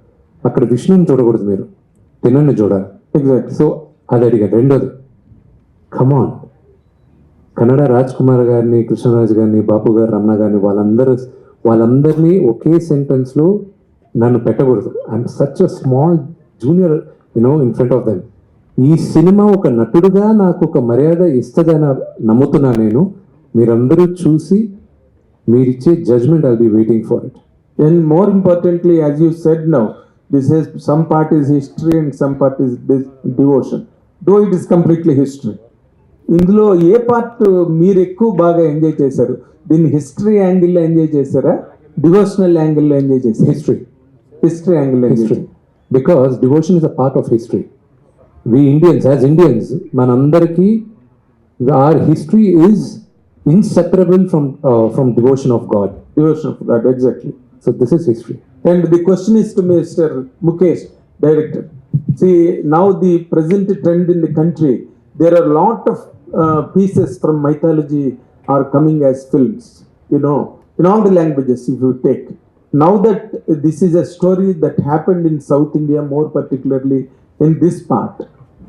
అక్కడ విష్ణుని చూడకూడదు, మీరు తినని చూడాలి. Exactly. సో అది అడిగాను. రెండోది, కమాన్, కన్నడ రాజ్ కుమార్ గారిని, కృష్ణరాజు గారిని, బాపు గారు, రమణ గారిని వాళ్ళందరినీ ఒకే సెంటెన్స్లో నన్ను పెట్టకూడదు. I'm such a small junior in front of them. ఈ సినిమా ఒక నటుడుగా నాకు ఒక మర్యాద ఇస్తుందని నమ్ముతున్నా నేను. మీరందరూ చూసి మీరిచ్చే judgement I'll be waiting for it. And more importantly, as you said now, this is some part is history and some part is devotion. Though it is completely history. ఇందులో ఏ పార్ట్ మీరు ఎక్కువ బాగా ఎంజాయ్ చేశారు? దీన్ని హిస్టరీ యాంగిల్లో ఎంజాయ్ చేశారా, డివోషనల్ యాంగిల్లో ఎంజాయ్ చేశారు? హిస్టరీ యాంగిల్లో history, because devotion is a part of history. We Indians, as Indians, మనందరికీ our history is inseparable from devotion of God. Devotion of God, exactly. So this is history. And the question is to Mr. Mukesh, director. See, now the present trend in the country, there are a lot of pieces from mythology are coming as films, in all the languages if you take. Now that this is a story that happened in South India, more particularly in this part.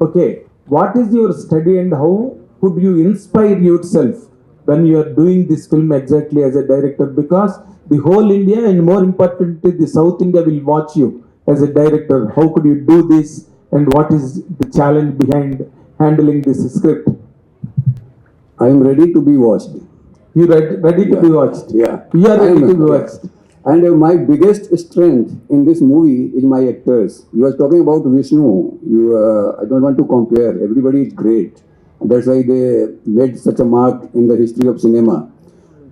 Okay, what is your study and how could you inspire yourself when you are doing this film exactly as a director? Because the whole India and more importantly the South India will watch you as a director. How could you do this and what is the challenge behind handling this script? I am ready to be watched. You ready to be watched? Yeah. You are ready to be Yeah. watched. And my biggest strength in this movie is my actors. You are talking about Vishnu. I don't want to compare. Everybody is great. That's why they made such a mark in the history of cinema.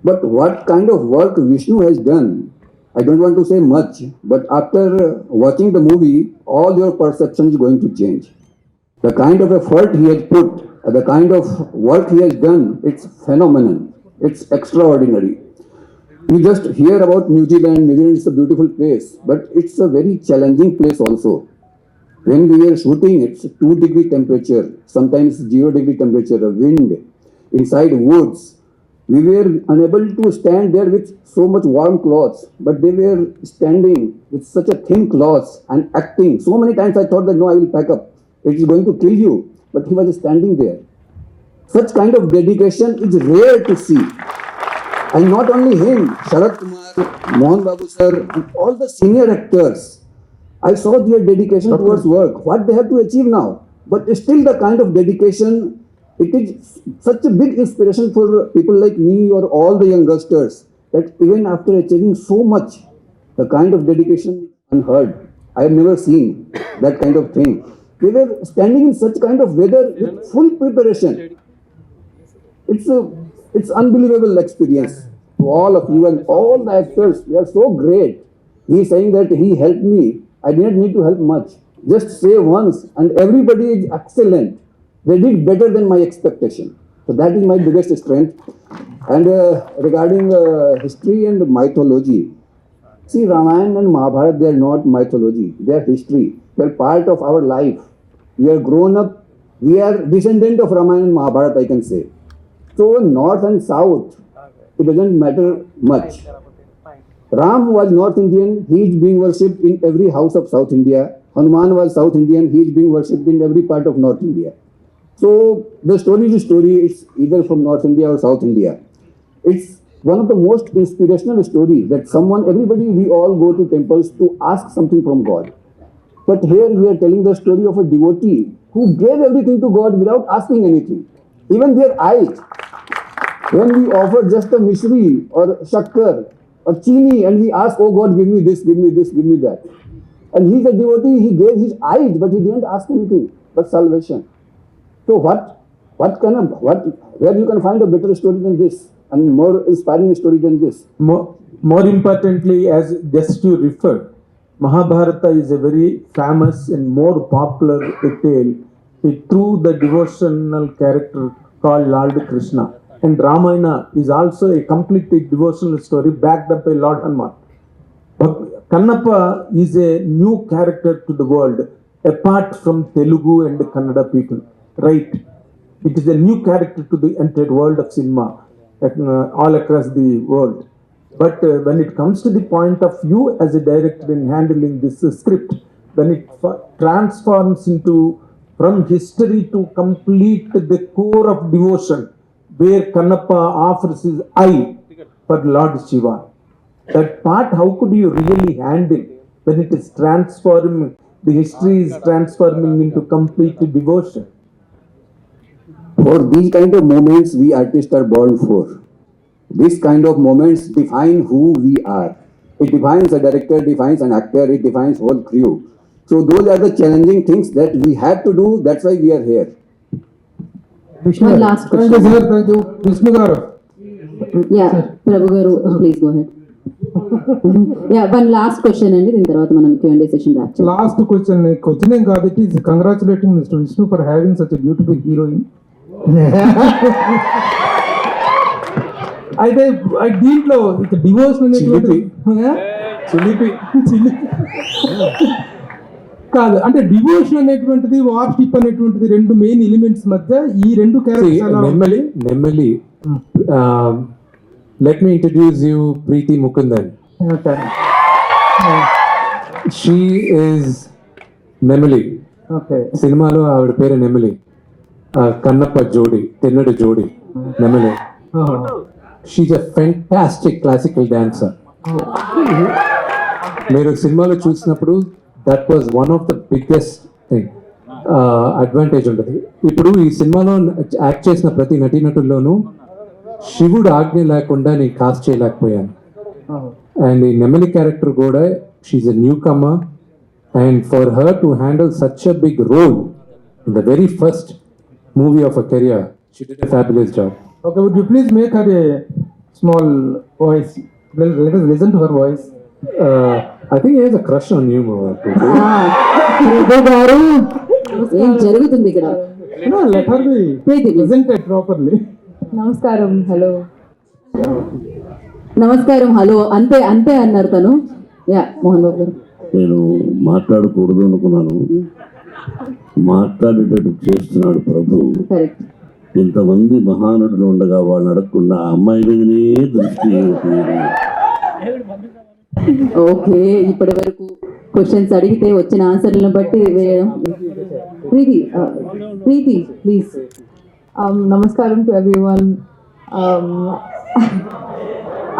But what kind of work Vishnu has done, I don't want to say much, but after watching the movie, all your perception is going to change. The kind of effort he has put, the kind of work he has done, it's phenomenal. It's extraordinary. You just hear about New Zealand. New Zealand is a beautiful place, but it's a very challenging place also. When we were shooting, it's 2-degree temperature, sometimes 0-degree temperature, the wind, inside woods. We were unable to stand there with so much warm clothes, but they were standing with such a thin cloth and acting. So many times I thought that no, I will pack up. It is going to kill you. But he was standing there. Such kind of dedication is rare to see. And not only him, Sharat Kumar, Mohan Babu sir, and all the senior actors, I saw their dedication towards work, what they have to achieve now. But still the kind of dedication, it is such a big inspiration for people like me or all the youngsters, that even after achieving so much, the kind of dedication unheard. I have never seen that kind of thing. They were standing in such kind of weather with full preparation. It's unbelievable experience to all of you and all the actors. They are so great. He is saying that he helped me. I didn't need to help much. Just say once and everybody is excellent. They did better than my expectation. So that is my biggest strength. And regarding history and mythology, see, Ramayana and Mahabharata, they are not mythology. They are history. They are part of our life. We are grown up. We are descendant of Ramayana and Mahabharata, I can say. So north and south, it doesn't matter much. Ram was North Indian. He is being worshipped in every house of South India. Hanuman was South Indian. He is being worshipped in every part of North India. So the story is a story. It's either from North India or South India. It's one of the most inspirational stories that everybody, we all go to temples to ask something from God. But here we are telling the story of a devotee who gave everything to God without asking anything. Even their eyes. When we offer just a misri or shakkar or chini and we ask, oh God, give me this, give me this, give me that. And he's a devotee, he gave his eyes, but he didn't ask anything but salvation. So where you can find a better story than this and more inspiring story than this? More importantly, as just you referred, Mahabharata is a very famous and more popular tale through the devotional character called Lord Krishna. And Ramayana is also a completely devotional story backed up by Lord Hanuman. But Kannappa is a new character to the world apart from Telugu and Kannada people. Right? It is a new character to the entire world of cinema, all across the world. But when it comes to the point of you as a director in handling this script, when it transforms into from history to complete the core of devotion, where Kannappa offers his eye for Lord Shiva. That part, how could you really handle when it is transforming, the history is transforming into complete devotion? For these kind of moments, we artists are born for. These kind of moments define who we are. It defines a director, defines an actor, it defines whole crew. So those are the challenging things that we have to do. That's why we are here. One last question. Thank you. Vishnu garu. Yeah, Prabhu garu, please go ahead. Yeah, one last question అండి, దీని తర్వాత మనం Q&A session wrap చేద్దాం. లాస్ట్ క్వశ్చన్ ఏం కాదు, it is congratulating mister Vishnu for having such a beautiful heroine. అయితే దీంట్లో ఇక డివోషన్ కాదు, అంటే డివోషన్ అనేటువంటిది వార్షిప్ అనేటువంటిది రెండు మెయిన్ ఎలిమెంట్స్ మధ్య ఈ రెండు నెమ్మలి. Let me introduce you Preeti Mukundan. She is నెమలి. సినిమాలో ఆవిడ పేరు నెమలి. కన్నప్ప జోడి, తెన్నడు జోడి Nemali. She's a fantastic classical dancer. మీరు సినిమాలో చూసినప్పుడు that was one of the biggest thing, advantage ఉంటుంది. ఇప్పుడు ఈ సినిమాలో యాక్ట్ చేసిన ప్రతి నటీనటుల్లోనూ శివుడు ఆజ్ఞ లేకుండా నేను కాస్ట్ చేయలేకపోయాను. అండ్ ఈ నెమలి క్యారెక్టర్ కూడా, she's a newcomer, and for her to handle such a big role in the very first movie of her career. She did a fabulous job. Okay, would you please make her a small voice? Let us listen to her voice. I think he has a crush on you, Preeti. ప్రభు గారు ఏం జరుగుతుంది ఇక్కడ? No, let her be Preeti, please. presented properly. నమస్కారం, హలో. నమస్కారం, హలో, అంతే అంతే అన్నారు తను. యా, మోహన్ బాబు గారు. నేను మాట్లాడకూడదు అనుకున్నాను, మాట్లాడేటట్టు చేస్తున్నాడు ప్రభు. కరెక్ట్. ఇంతమంది మహానటులు ఉండగా వాళ్ళని అడగకుండా ఆ అమ్మాయి మీదనే దృష్టి ఓకే, ఇప్పటి వరకు క్వశ్చన్స్ అడిగితే వచ్చిన ఆన్సర్లను బట్టి వేయడం. ప్రీతి, ప్రీతి ప్లీజ్. నమస్కారం టు ఎవ్రీవన్.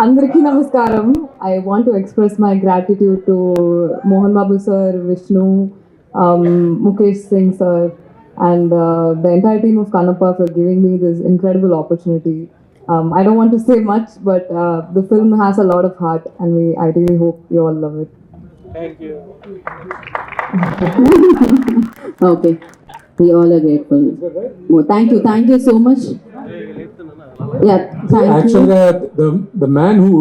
అందరికీ నమస్కారం. I want to express my gratitude to Mohan Babu sir, Vishnu, Mukesh Singh sir, and the entire team of Kannappa for giving me this incredible opportunity. I don't want to say much, but the film has a lot of heart, and I really hope you all love it. Okay, we all are grateful. Oh, thank you so much. Yeah, thank Actually, you. the man who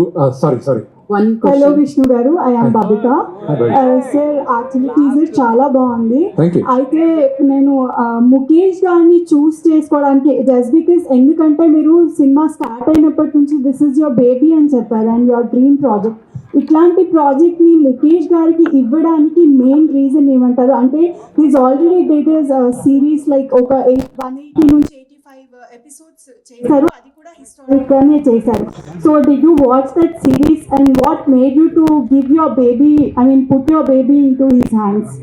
sorry. One hello question. Vishnu garu, I am Babitha. Sir, actually teaser చాలా బాగుంది. Thank you. అయితే నేను ముఖేష్ గారిని చూస్ చేసుకోవడానికి జస్ట్ బికాస్, ఎందుకంటే మీరు సినిమా స్టార్ట్ అయినప్పటి నుంచి దిస్ ఇస్ యువర్ బేబీ అని చెప్పారు అండ్ యువర్ డ్రీమ్ ప్రాజెక్ట్. ఇట్లాంటి ప్రాజెక్ట్ని ముఖేష్ గారికి ఇవ్వడానికి మెయిన్ రీజన్ ఏమంటారు? అంటే he's already dated series like ఒక 180 నుంచి 85 ఎపిసోడ్స్ చేశారు, అది కూడా హిస్టారిక్ గానే చేశారు. So did you watch that series and what made you to give your baby, I mean put your baby in to his hands?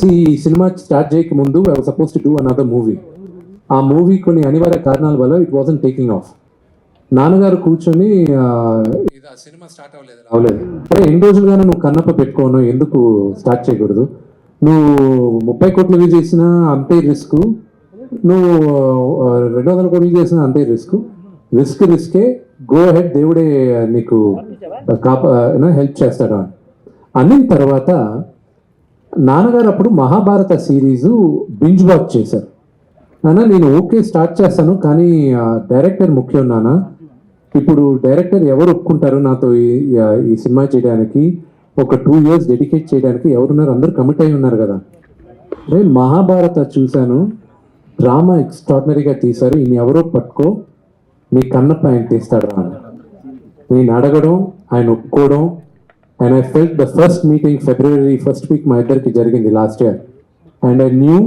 See, cinema start చేయక ముందు I was supposed to do another movie. ఆ మూవీ కొన్ని అనివార్య కారణాల వల్ల ఇట్ వాజంట్ టేకింగ్ ఆఫ్. నాన్నగారు కూర్చొని సినిమా స్టార్ట్ అవ్వలేదు. అరే, ఎన్ని రోజులుగానే నువ్వు కన్నప్ప పెట్టుకోను, ఎందుకు స్టార్ట్ చేయకూడదు? నువ్వు 30 కోట్లు వ్యూ చేసినా అంతే రిస్క్, నువ్వు 200 కోట్లు వ్యూ చేసినా అంతే రిస్కే, గో హెడ్, దేవుడే నీకు హెల్ప్ చేస్తాడు అని అన్న తర్వాత నాన్నగారు అప్పుడు మహాభారత సిరీస్ బింజ్ వాచ్ చేశారు. నాన్న, నేను ఓకే స్టార్ట్ చేస్తాను, కానీ డైరెక్టర్ ముఖ్యం నాన్న. ఇప్పుడు డైరెక్టర్ ఎవరు ఒప్పుకుంటారు నాతో ఈ సినిమా చేయడానికి, ఒక 2 years డెడికేట్ చేయడానికి ఎవరున్నారు? అందరూ కమిట్ అయి ఉన్నారు కదా. నేను మహాభారత చూశాను, డ్రామా ఎక్స్ట్రాడినరీగా తీశారు, ఈయన ఎవరో పట్టుకో, నీ కన్నప్ప ఆయన తీస్తాడు రా అని నేను అడగడం, ఆయన ఒప్పుకోవడం. And I felt the first meeting February 1st week మా ఇద్దరికి జరిగింది last year. And I knew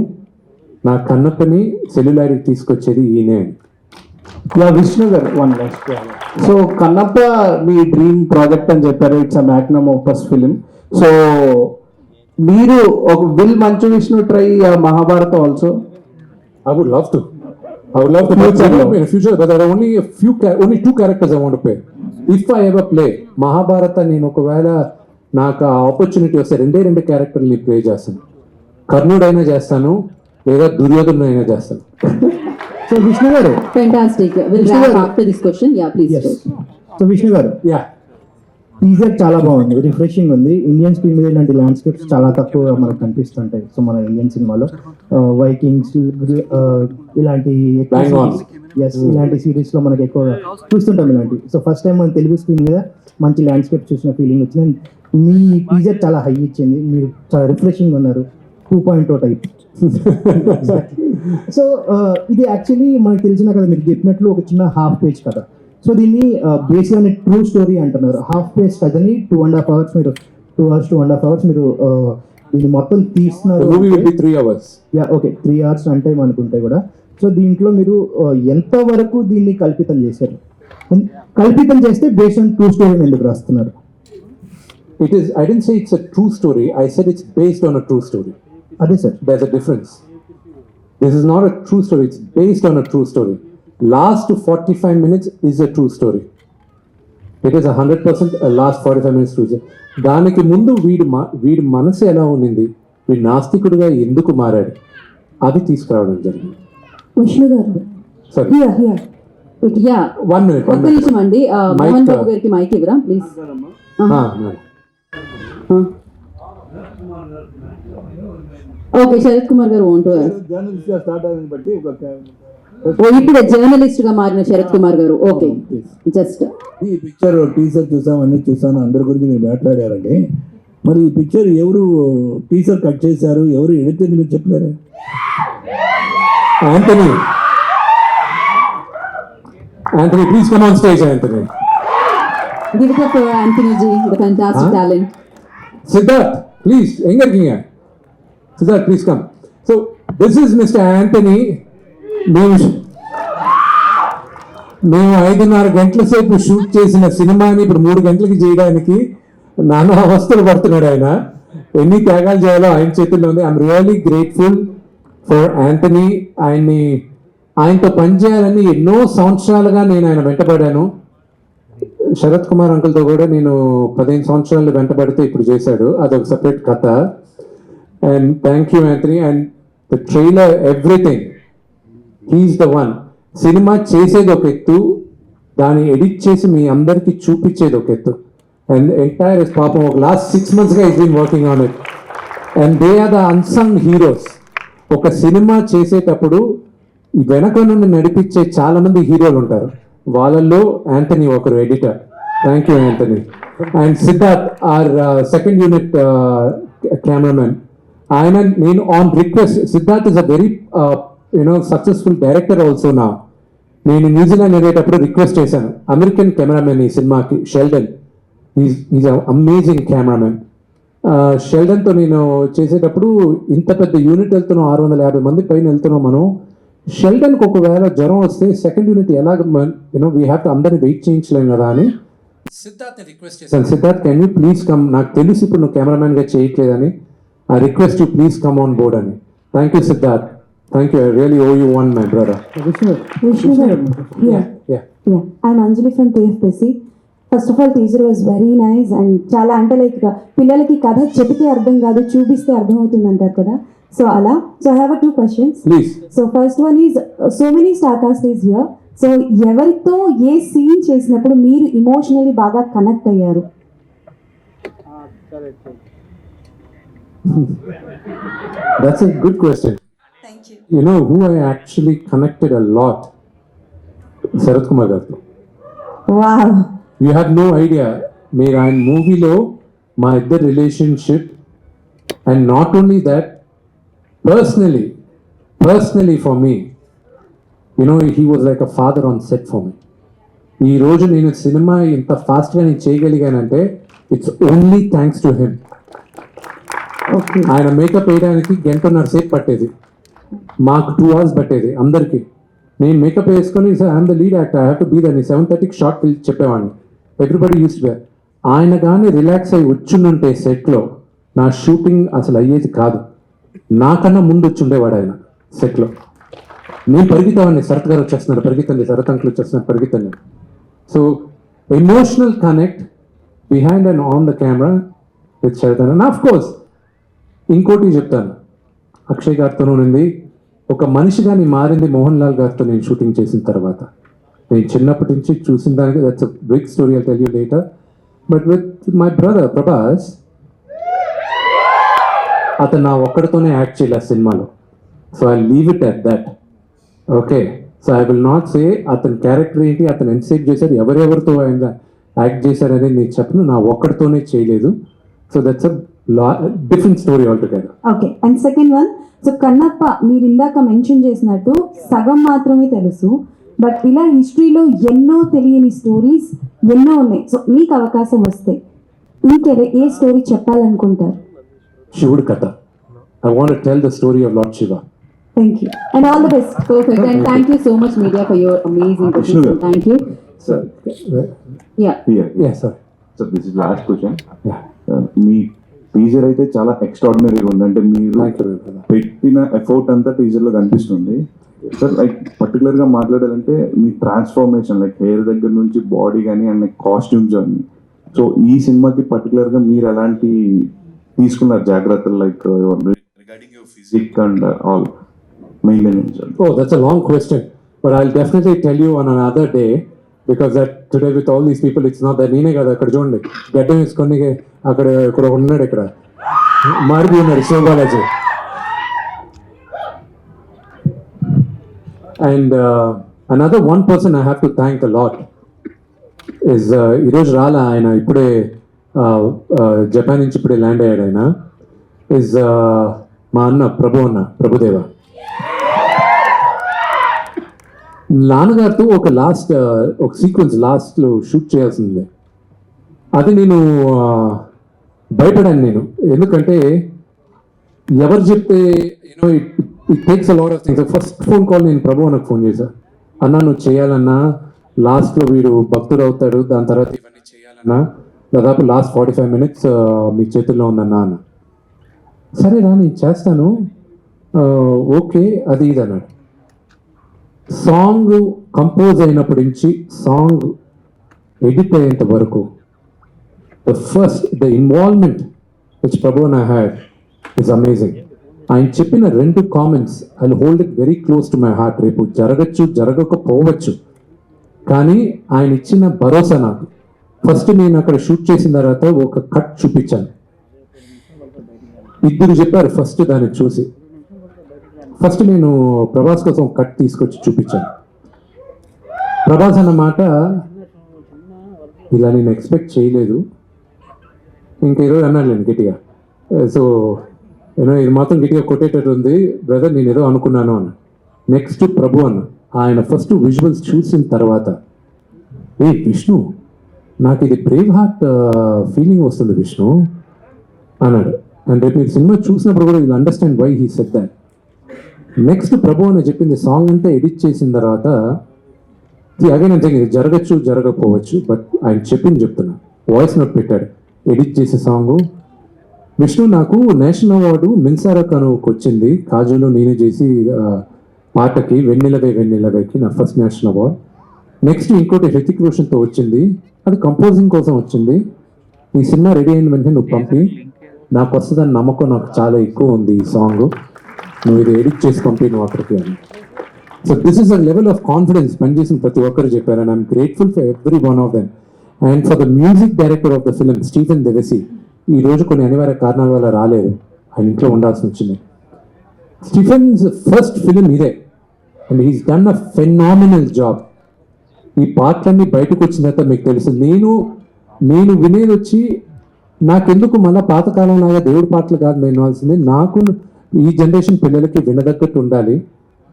నా కన్నప్పని సెల్యులార్కి తీసుకొచ్చేది ఈయనే. Yeah, Vishnu garu, one last. So Kannappa మీ డ్రీమ్ ప్రాజెక్ట్ అని చెప్పారు, it's a magnum opus film. So మీరు ఒక will Manchu Vishnu try Mahabharata also? I would love to. In the future, but there are only 2 characters I want to play. If I ever play Mahabharata, నేను ఒకవేళ నాకు ఆ ఆపర్చునిటీ వస్తే 2 క్యారెక్టర్ని ప్లే చేస్తాను. కర్ణుడైనా చేస్తాను, లేదా దుర్యోధనుడైనా చేస్తాను. సో విష్ణు గారు, Fantastic. We'll wrap after this question. Yeah, please. So Vishnu గారు, యా, టీజర్ చాలా బాగుంది, రిఫ్రెషింగ్ ఉంది. ఇండియన్ స్క్రీన్ మీద ఇలాంటి ల్యాండ్స్కేప్స్ చాలా తక్కువ మనకు కనిపిస్తుంటాయి. సో మన ఇండియన్ సినిమాలో వైకింగ్స్ ఇలాంటి ఇలాంటి సిరీస్ లో మనకి ఎక్కువ చూస్తుంటాం ఇలాంటి. సో ఫస్ట్ టైం మన తెలుగు స్క్రీన్ మీద మంచి ల్యాండ్స్కేప్ చూసిన ఫీలింగ్ వచ్చింది. మీ టీజర్ చాలా హై ఇచ్చింది, మీరు చాలా రిఫ్రెషింగ్ ఉన్నారు, 2.0 టైప్. సో ఇది యాక్చువల్లీ మనకు తెలిసిన కదా, మీరు చెప్పినట్లు ఒక చిన్న హాఫ్ పేజ్ కదా. సో దీన్ని బేస్డ్ ఆన్ ట్రూ స్టోరీ అంటున్నారు. హాఫ్ పేజ్ కథని 2.5 hours మీరు 2 hours 2.5 hours మీరు దీన్ని మొత్తం తీస్తున్నారు. Movie will be 3 hours. Yeah, okay, 3 hours అంటే అనుకుంటే కూడా. సో దీంట్లో మీరు ఎంతవరకు దీన్ని కల్పితం చేశారు? కల్పితం చేస్తే బేస్డ్ ఆన్ ట్రూ స్టోరీని ఎందుకు రాస్తున్నారు? I didn't say it's a true story. I said it's based on a true story. అదే sir, There's a difference. This is not a true story. It's based on a true story. Last 45 minutes is a true story. It is 100% a last 45 minutes true story. దానికి ముందు వీడి మనసు ఎలా ఉండింది, వీడి నాస్తికుడిగా ఎందుకు మారాడు, అది తీసుకురావడం జరిగింది. విష్ణు గారు, Sorry. Yeah, 1 minute. ఒక్క నిమిషం అండి. మోహన్ బాబు గారికి మైక్ ఇవ్వరా ప్లీజ్? ఓకే, శరత్ కుమార్ గారు వాంట్ టు జర్నలిస్ట్ గా స్టార్ట్ అవ్వని బట్టి ఒక ఓ ఇప్పుడు జర్నలిస్ట్ గా మారిన శరత్ కుమార్ గారు. ఓకే, జస్ట్ ఈ పిక్చర్ టీజర్ చూసాం, అన్ని చూసాను, అందరి గురించి మీరు మాట్లాడారండి. మరి ఈ పిక్చర్ ఎవరు టీజర్ కట్ చేశారు, ఎవరు ఎడిట్ చేసి మీరు చెప్పలేరు? Anthony, please come on stage, Anthony. give it up for Anthony G, the fantastic talent. Siddharth, please, எங்க இருக்கீங்க? Siddharth, please come. So, this is Mr. Anthony. మేము 5:30 గంటల సేపు షూట్ చేసిన సినిమాని ఇప్పుడు 3 గంటలకి చేయడానికి నానా అవస్థలు పడుతున్నాడు ఆయన. ఎన్ని త్యాగాలు చేయాలో ఆయన చేతుల్లో ఉంది. I'm really grateful for Anthony. ఆయనతో పనిచేయాలని ఎన్నో సంవత్సరాలుగా నేను ఆయన వెంటబడాను. శరత్ కుమార్ అంకుల్తో కూడా నేను 15 సంవత్సరాలు వెంటబడితే ఇప్పుడు చేశాడు. అదొక సపరేట్ కథ. And thank you Anthony. And the trailer, everything, he's the one. సినిమా చేసేది ఒక ఎత్తు, దాన్ని ఎడిట్ చేసి మీ అందరికీ చూపించేది ఒక ఎత్తు. అండ్ ఎంటైర్ పాపం ఒక లాస్ట్ 6 monthsగా is been working on it. And they are the unsung heroes. ఒక సినిమా చేసేటప్పుడు వెనక నుండి నడిపించే చాలా మంది హీరోలు ఉంటారు. వాళ్ళల్లో యాంథనీ ఒకరు editor. Thank you Anthony. And Siddharth, our second unit cameraman. ఆయన నేను on request, Siddharth is a very successful director also నా. నేను న్యూజిలాండ్ వెళ్ళేటప్పుడు రిక్వెస్ట్ చేశాను, అమెరికన్ కెమెరామెన్ ఈ సినిమాకి షెల్డన్, ఈజ్ అమేజింగ్ కెమెరామెన్. షెల్డన్తో నేను చేసేటప్పుడు ఇంత పెద్ద యూనిట్ వెళ్తున్నాం, 650 మంది పైన వెళ్తున్నాం మనం. షెల్డన్కి ఒకవేళ జ్వరం వస్తే సెకండ్ యూనిట్ ఎలాగ వీ హ్యావ్ టు అందరినీ వెయిట్ చేయించలేం కదా అని సిద్ధార్థ్ రిక్వెస్ట్ చేశాను. Siddharth, can you please come, నాకు తెలుసు ఇప్పుడు నువ్వు కెమెరామెన్గా చేయట్లేదని, I request you please come on board అని. Thank you Siddharth, thank you. I really owe you one my brother. Vishnu garu. Yeah. I'm Anjali from TFPC. First of all teaser was very nice and చాలా అంటే లైక్ పిల్లలకి కథ చెబితే అర్థం కాదు, చూపిస్తే అర్థం అవుతుంది అంటారు కదా, సో అలా. So I have 2 questions. Please. So first one is, so many star cast is here. So ఎవరితో ఏ సీన్ చేసినప్పుడు మీరు ఇమోషనలీ బాగా కనెక్ట్ అయ్యారు? That's a good question. Thank you. You know who I actually connected a lot? Sharath Kumar garu. Wow. You have no idea. మీరు ఆయన మూవీలో మా ఇద్దరు relationship, and not only that, personally for me, he was like a father on set for me. ఈ రోజు నేను సినిమా ఇంత ఫాస్ట్గా నేను చేయగలిగానంటే it's only thanks to him. ఆయన మేకప్ వేయడానికి 1.5 సేపు పట్టేది, మాకు 2 hours పట్టేది అందరికీ. నేను మేకప్ వేసుకొని I'm the lead actor, I have to be దాన్ని 7:30కి షార్ట్ పిలిచి చెప్పేవాడిని. Everybody used to. ఆయన కానీ రిలాక్స్ అయ్యి వచ్చుంటే సెట్లో నా షూటింగ్ అసలు అయ్యేది కాదు. నాకన్నా ముందు వచ్చి ఉండేవాడు ఆయన సెట్లో. నేను పరిగెత్తామని, శరత్ గారు వచ్చేస్తున్నారు పరిగెత్తండి, శరత్ అంకుల్ వచ్చేస్తున్నారు పరిగెత్తండి. So emotional connect behind and on the camera with Sarath. And of course ఇంకోటి చెప్తాను, అక్షయ్ గారితోనూ ఉంది. ఒక మనిషిగా నేను మారింది మోహన్ లాల్ గారితో నేను షూటింగ్ చేసిన తర్వాత. నేను చిన్నప్పటి నుంచి చూసిన దానికి that's a big story, I tell you later. But with my brother Prabhas, అతను నా ఒక్కడితోనే యాక్ట్ చేయలేదు సినిమాలో. So I leave it at that. Okay, so I will not say అతని క్యారెక్టర్ ఏంటి, అతను ఎంతసేపు చేశారు, ఎవరెవరితో ఆయన యాక్ట్ చేశారనేది నేను చెప్పను. నా ఒక్కడితోనే చేయలేదు. So that's a different story all together. Okay, and second one, so Kannappa మీరు ఇందాక మెన్షన్ చేసినట్టు సగం మాత్రమే తెలుసు, బట్ ఇలా హిస్టరీలో ఎన్నో తెలియని స్టోరీస్ ఎన్నో ఉన్నాయి. సో మీకు అవకాశం వస్తే ఇంకే ఏ స్టోరీ చెప్పాలనుకుంటారు? శివుడు కథ. I want to tell the story of lord Shiva. Thank you and all the best. Perfect, and thank you so much media for your amazing questions. Thank you. Sir. Yeah. Yes sir. So this is last question. Yeah. Me teaser అయితే చాలా ఎక్స్ట్రాడినరీగా ఉంది, అంటే మీరు పెట్టిన ఎఫర్ట్ అంతా టీజర్లో కనిపిస్తుంది. సార్ లైక్ పర్టికులర్గా మాట్లాడాలంటే మీ ట్రాన్స్ఫర్మేషన్, లైక్ హెయిర్ దగ్గర నుంచి బాడీ కానీ అండ్ కాస్ట్యూమ్స్ అన్ని. సో ఈ సినిమాకి పర్టికులర్గా మీరు ఎలాంటి తీసుకున్నారు జాగ్రత్తలు, like regarding your physique and all maintenance? Oh, that's a long question, but I'll definitely tell you on another day, because that today with all these people it's not that నేనే కదా అక్కడ చూడండి గడ్డం వేసుకొని అక్కడ ఇక్కడ ఉన్నాడు, ఇక్కడ మారిపోయి ఉన్నాడు Siva Balaji. And another one person I have to thank a lot is ఈరోజు రాలా ఆయన ఇప్పుడే జపాన్ నుంచి ఇప్పుడే ల్యాండ్ అయ్యాడు ఆయన is మా అన్న ప్రభుదేవ. నాన్నగారితో ఒక సీక్వెన్స్ లాస్ట్లో షూట్ చేయాల్సిందే. అది నేను భయపడాను నేను, ఎందుకంటే ఎవరు చెప్తే you know it takes a lot of things. First phone call నేను ప్రభువన్నకు ఫోన్ చేశాను. అన్నా నువ్వు చేయాలన్నా, లాస్ట్లో వీడు భక్తుడు అవుతాడు, దాని తర్వాత ఇవన్నీ చేయాలన్నా, దాదాపు లాస్ట్ 45 minutes మీ చేతుల్లో ఉందన్నా అన్న. సరే రా నేను చేస్తాను, ఓకే అది ఇది అన్నాడు. సాంగ్ కంపోజ్ అయినప్పటి నుంచి సాంగ్ ఎడిట్ అయ్యేంత వరకు the involvement which Prabhu had is amazing. ఆయన చెప్పిన 2 comments I'll hold it very close to my heart. రేపు జరగచ్చు జరగకపోవచ్చు, కానీ ఆయన ఇచ్చిన భరోసా నాకు. ఫస్ట్ నేను అక్కడ షూట్ చేసిన తర్వాత ఒక కట్ చూపించాను. 2 చెప్పారు ఫస్ట్ దాన్ని చూసి. ఫస్ట్ నేను ప్రభాస్ కోసం కట్ తీసుకొచ్చి చూపించాను. ప్రభాస్ అన్న మాట ఇలా నేను ఎక్స్పెక్ట్ చేయలేదు, ఇంకా ఈరోజు అన్నాడు నేను గట్టిగా. సో ఇది మాత్రం గట్టిగా కొట్టేటట్టు ఉంది బ్రదర్, నేను ఏదో అనుకున్నాను అన్న. నెక్స్ట్ ప్రభు అన్న, ఆయన ఫస్ట్ విజువల్స్ చూసిన తర్వాత విష్ణు నాకు ఇది బ్రేవ్ హార్ట్ ఫీలింగ్ వస్తుంది విష్ణు అన్నాడు. అండ్ రేపు మీరు సినిమా చూసినప్పుడు కూడా will understand why he said that. Next Prabhu అని చెప్పింది సాంగ్ అంతా ఎడిట్ చేసిన తర్వాత అగైన్ అంటే ఇది జరగచ్చు జరగకపోవచ్చు, బట్ ఆయన చెప్తున్నా. వాయిస్ నోట్ పెట్టాడు ఎడిట్ చేసే సాంగ్. విష్ణు నాకు నేషనల్ అవార్డు మిన్సారా కనుకు వచ్చింది, కాజులో నేనే చేసి పాటకి వెన్నెలవేకి నా ఫస్ట్ నేషనల్ అవార్డ్. నెక్స్ట్ ఇంకోటి హృతిక్ రోషన్తో వచ్చింది, అది కంపోజింగ్ కోసం వచ్చింది. ఈ సినిమా రెడీ అయిన వెంటనే నువ్వు పంపి, నాకు వస్తుందని నమ్మకం నాకు చాలా ఎక్కువ ఉంది ఈ సాంగ్, నువ్వు ఇది ఎడిట్ చేసి పంపి నువ్వు అక్కడికి అని. So this is a level of confidence పనిచేసిన ప్రతి ఒక్కరు చెప్పారు. And I'm grateful for every one of them. And for the music director of the film Stephen Devassy, ఈ రోజు కొన్ని అనివార్య కారణాల వల్ల రాలేదు, ఆయన ఇంట్లో ఉండాల్సి వచ్చింది. స్టీఫెన్స్ ఫస్ట్ ఫిలిం ఇదే, and he's done a phenomenal job. ఈ పాటలన్నీ బయటకు వచ్చిన తర్వాత మీకు తెలుసు, నేను వినేది వచ్చి నాకెందుకు మళ్ళీ పాతకాలం లాగా దేవుడి పాటలు కాదు వినవలసింది, నాకు ఈ జనరేషన్ పిల్లలకి వినదగ్గట్టు ఉండాలి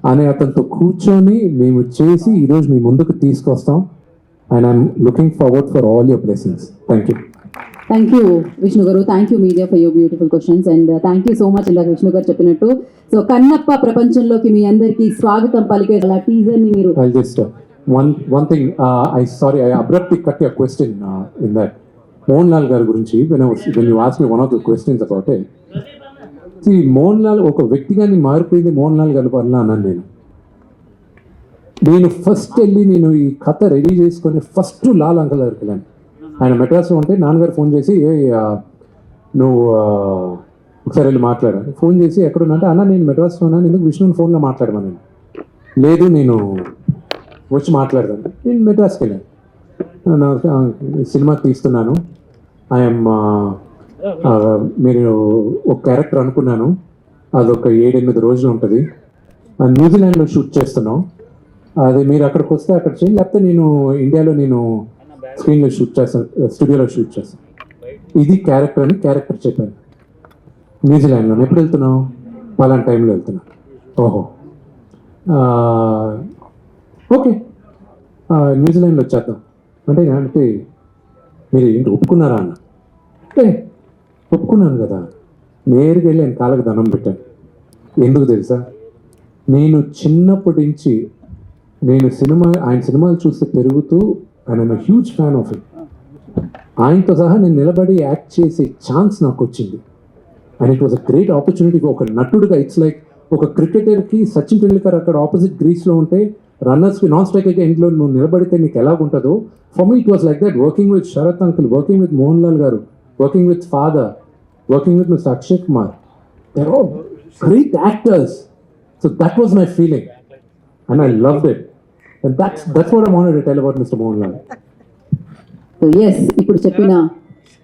అనే అతనితో కూర్చొని మేము చేసి ఈరోజు మీ ముందుకు తీసుకొస్తాం. And I'm looking forward for all your blessings. Thank you Vishnu గారు, thank you media for your beautiful questions, and thank you so much. ఇందాక విష్ణు గారు చెప్పినట్టు, సో కన్నప్ప ప్రపంచంలోకి మీ అందరికీ స్వాగతం పలికే టీజర్ని మీరు one thing, I abruptly cut your question in that. Mohan Lal గారి గురించి when you asked me one of the questions about it, see Mohan Lal ఒక వ్యక్తిగాని మారిపోయింది మోహన్ లాల్ గారి వల్ల అన్నాను నేను ఫస్ట్ వెళ్ళి నేను ఈ కథ రెడీ చేసుకొని ఫస్ట్ లాల్ అంకల్ దగ్గరికి వెళ్ళాను. ఆయన మెడ్రాస్లో ఉంటే నాన్నగారు ఫోన్ చేసి నువ్వు ఒకసారి వెళ్ళి మాట్లాడాను. ఫోన్ చేసి ఎక్కడున్నా అంటే అన్న నేను మెడ్రాస్లో ఉన్నాను, ఎందుకు విష్ణుని ఫోన్లో మాట్లాడమని. లేదు నేను వచ్చి మాట్లాడదాను. నేను మెడ్రాస్కి వెళ్ళాను, సినిమా తీస్తున్నాను, ఐఎమ్ మీరు ఒక క్యారెక్టర్ అనుకున్నాను, అదొక 7-8 రోజులు ఉంటుంది, న్యూజిలాండ్లో షూట్ చేస్తున్నాం, అది మీరు అక్కడికి వస్తే అక్కడ చేయండి, లేకపోతే నేను ఇండియాలో నేను స్క్రీన్లో షూట్ చేస్తాను, స్టూడియోలో షూట్ చేస్తాను. ఇది క్యారెక్టర్ అని క్యారెక్టర్ చెప్పాను. న్యూజిలాండ్లో ఎప్పుడు వెళ్తున్నావు, పలానా టైంలో వెళ్తున్నాను. ఓహో ఓకే న్యూజిలాండ్లో వచ్చేద్దాం అంటే మీరు ఏంటి ఒప్పుకున్నారా అన్న. ఒప్పుకున్నాను కదా. నేరుగా వెళ్ళి ఆయన కాళ్ళకి దండం పెట్టాను. ఎందుకు తెలుసా, నేను చిన్నప్పటి నుంచి ఆయన సినిమాలు చూస్తే పెరుగుతూ ఆయన హ్యూజ్ ఫ్యాన్ ఆఫ్ ఇట్. ఆయనతో సహా నేను నిలబడి యాక్ట్ చేసే ఛాన్స్ నాకు వచ్చింది. And it was a great opportunity. ఒక నటుడుగా ఇట్స్ లైక్ ఒక క్రికెటర్కి సచిన్ టెండూల్కర్ అక్కడ ఆపోజిట్ గ్రీస్లో ఉంటే రన్నర్స్కి నాన్ స్ట్రైకర్కి ఎండ్లో నువ్వు నిలబడితే నీకు ఎలాగుంటుందో, for me it was like that. Working with Sarath uncle, working with Mohan Lal garu, working with father, working with mister Akshay Kumar, they are all great actors. So that was my feeling and I loved it. And that's what I wanted to tell about mister Mohan Lal. So yes, ఇప్పుడు చెప్పిన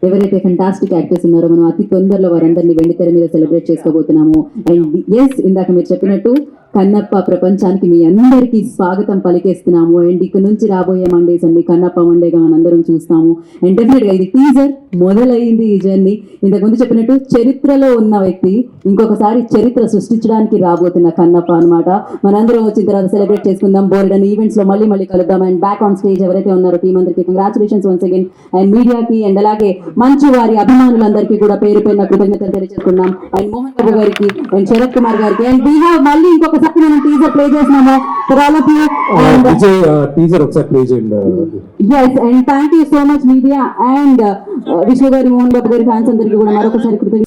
ఎవరైతే ఫెంటాస్టిక్ యాక్టర్స్ ఉన్నారో మనం అతి తొందరలో వారందరినీ వెండితెర మీద సెలబ్రేట్ చేసుకోబోతున్నాము. అండ్ ఎస్, ఇందాక మీరు చెప్పినట్టు కన్నప్ప ప్రపంచానికి మీ అందరికీ స్వాగతం పలికేస్తున్నాము. అండ్ ఇక్కడ నుంచి రాబోయే మండేస్ అండి కన్నప్ప మండేగా మనందరం చూస్తాము. అండ్ డెఫినెట్గా ఇది టీజర్, మొదలైంది ఈ జర్నీ. ఇంతకుముందు చెప్పినట్టు చరిత్రలో ఉన్న వ్యక్తి ఇంకొకసారి చరిత్ర సృష్టించడానికి రాబోతున్న కన్నప్ప అనమాట. మనందరం వచ్చిన తర్వాత సెలబ్రేట్ చేసుకుందాం. బోల్డ్ అండ్ ఈవెంట్స్ లో మళ్ళీ కలుద్దాం. అండ్ బ్యాక్ ఆన్ స్టేజ్ ఎవరైతే ఉన్నారో టీం అందరికీ కంగ్రాచులేషన్స్ వన్స్ అగైన్. అండ్ మీడియాకి అండ్ అలాగే మంచు వారి అభిమానులందరికీ కూడా పేరు పేరున కృతజ్ఞతలు తెలియజేసుకున్నాం. అండ్ మోహన్ బాబు గారికి అండ్ శరత్ కుమార్ గారికి అండ్ వీ హావ్ మళ్ళీ ఇంకొకసారి మనం టీజర్ ప్లే చేసినాము for all of you. Vijay teaser ఒకసారి ప్లే చేయండి. yes and thank you so much media and Vishnu గారి మోహన్ బాబు గారి ఫ్యాన్స్ అందరికీ కూడా మరొకసారి కృతజ్ఞతలు.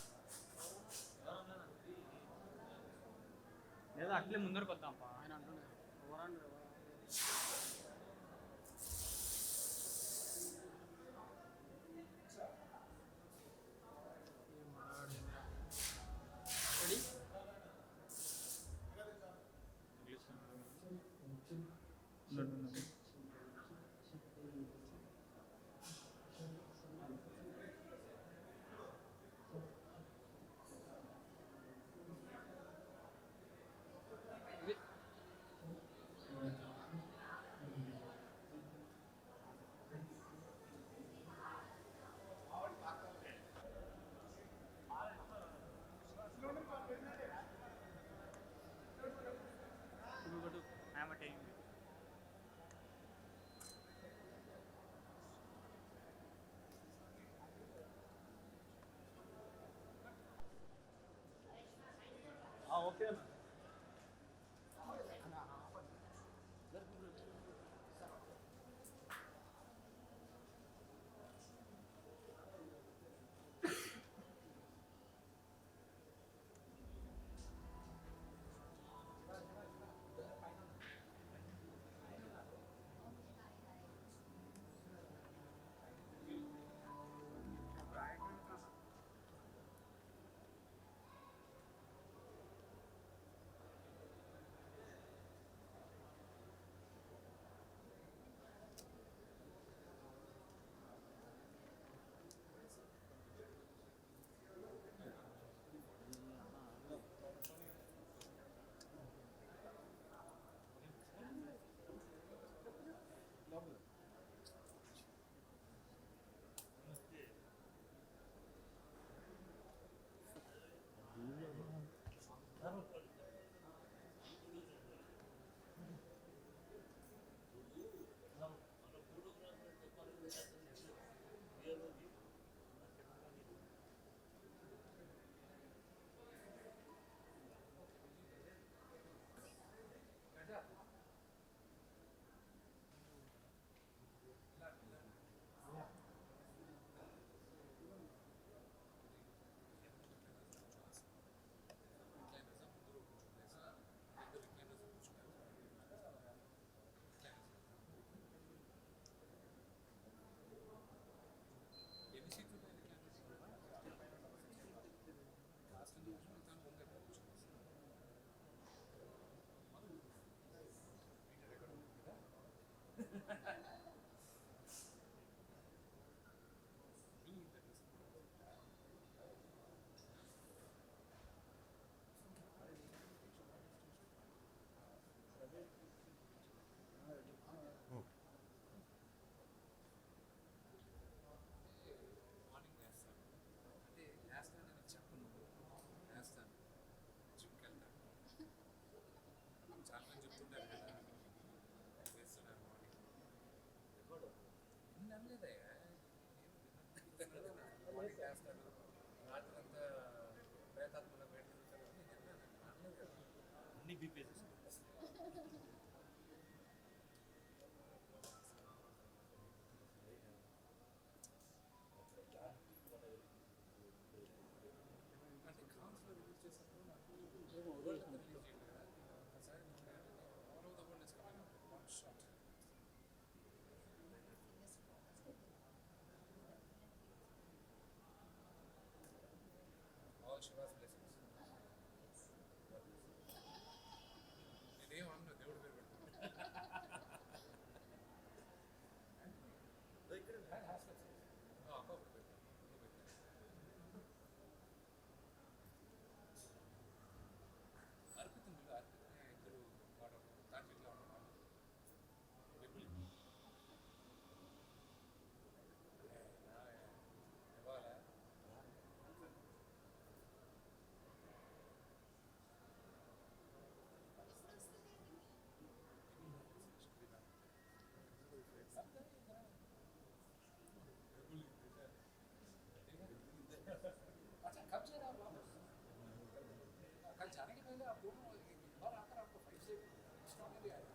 कल जाने के पहले आप दोनों एक बार आकर आपको फाइट से एक्स्ट्राऑर्डिनरी आया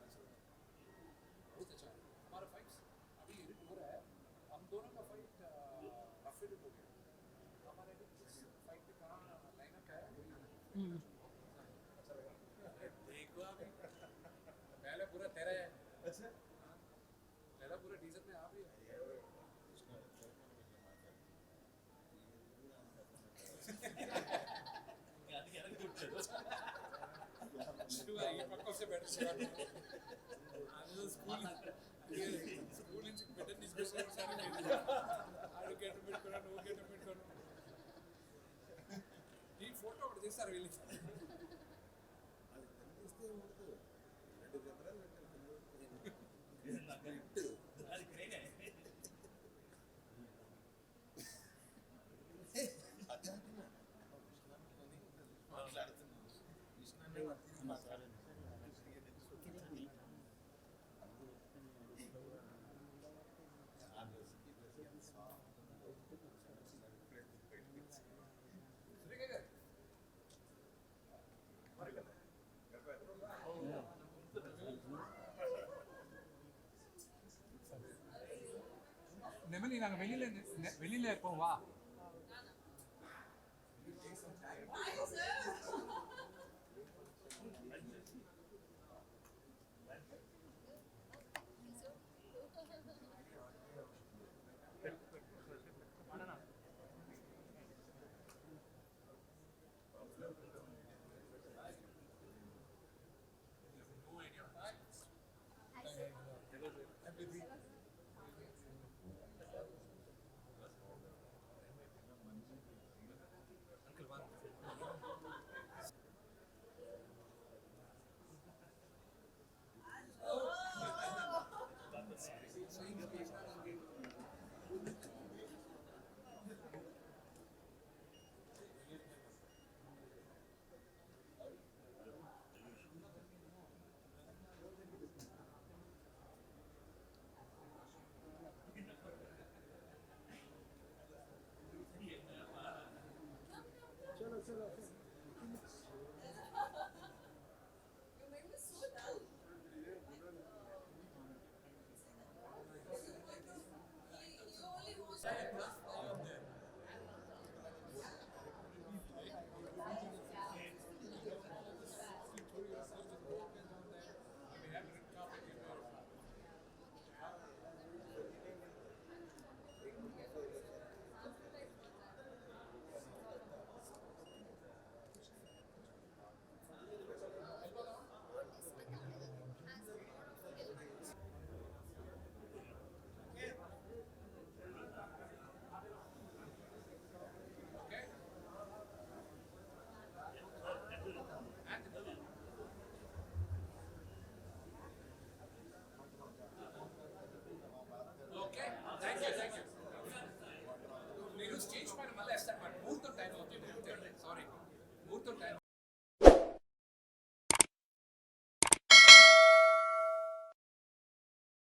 बहुत अच्छा है हमारा फाइट्स अभी एडिट हो रहा है हम दोनों का फाइट रफ एडिट हो गया हमारे इस फाइट में कहाँ लाइनअप है देखो अभी पहले पूरा तेरा है अच्छा पहला पूरा टीजर में आप ही ఈ పక్క వస్తే బెటర్ స్కూల్ నుంచి బెటర్ తీసుకొచ్చాను ఆడు గెట్ పెట్టుకున్నాను నువ్వు గెట్ పెట్టుకోను ఈ ఫోటో ఒకటి తీస్తారు వెళ్ళి நெமலி நாங்க வெளியில இருப்போம் வா चलो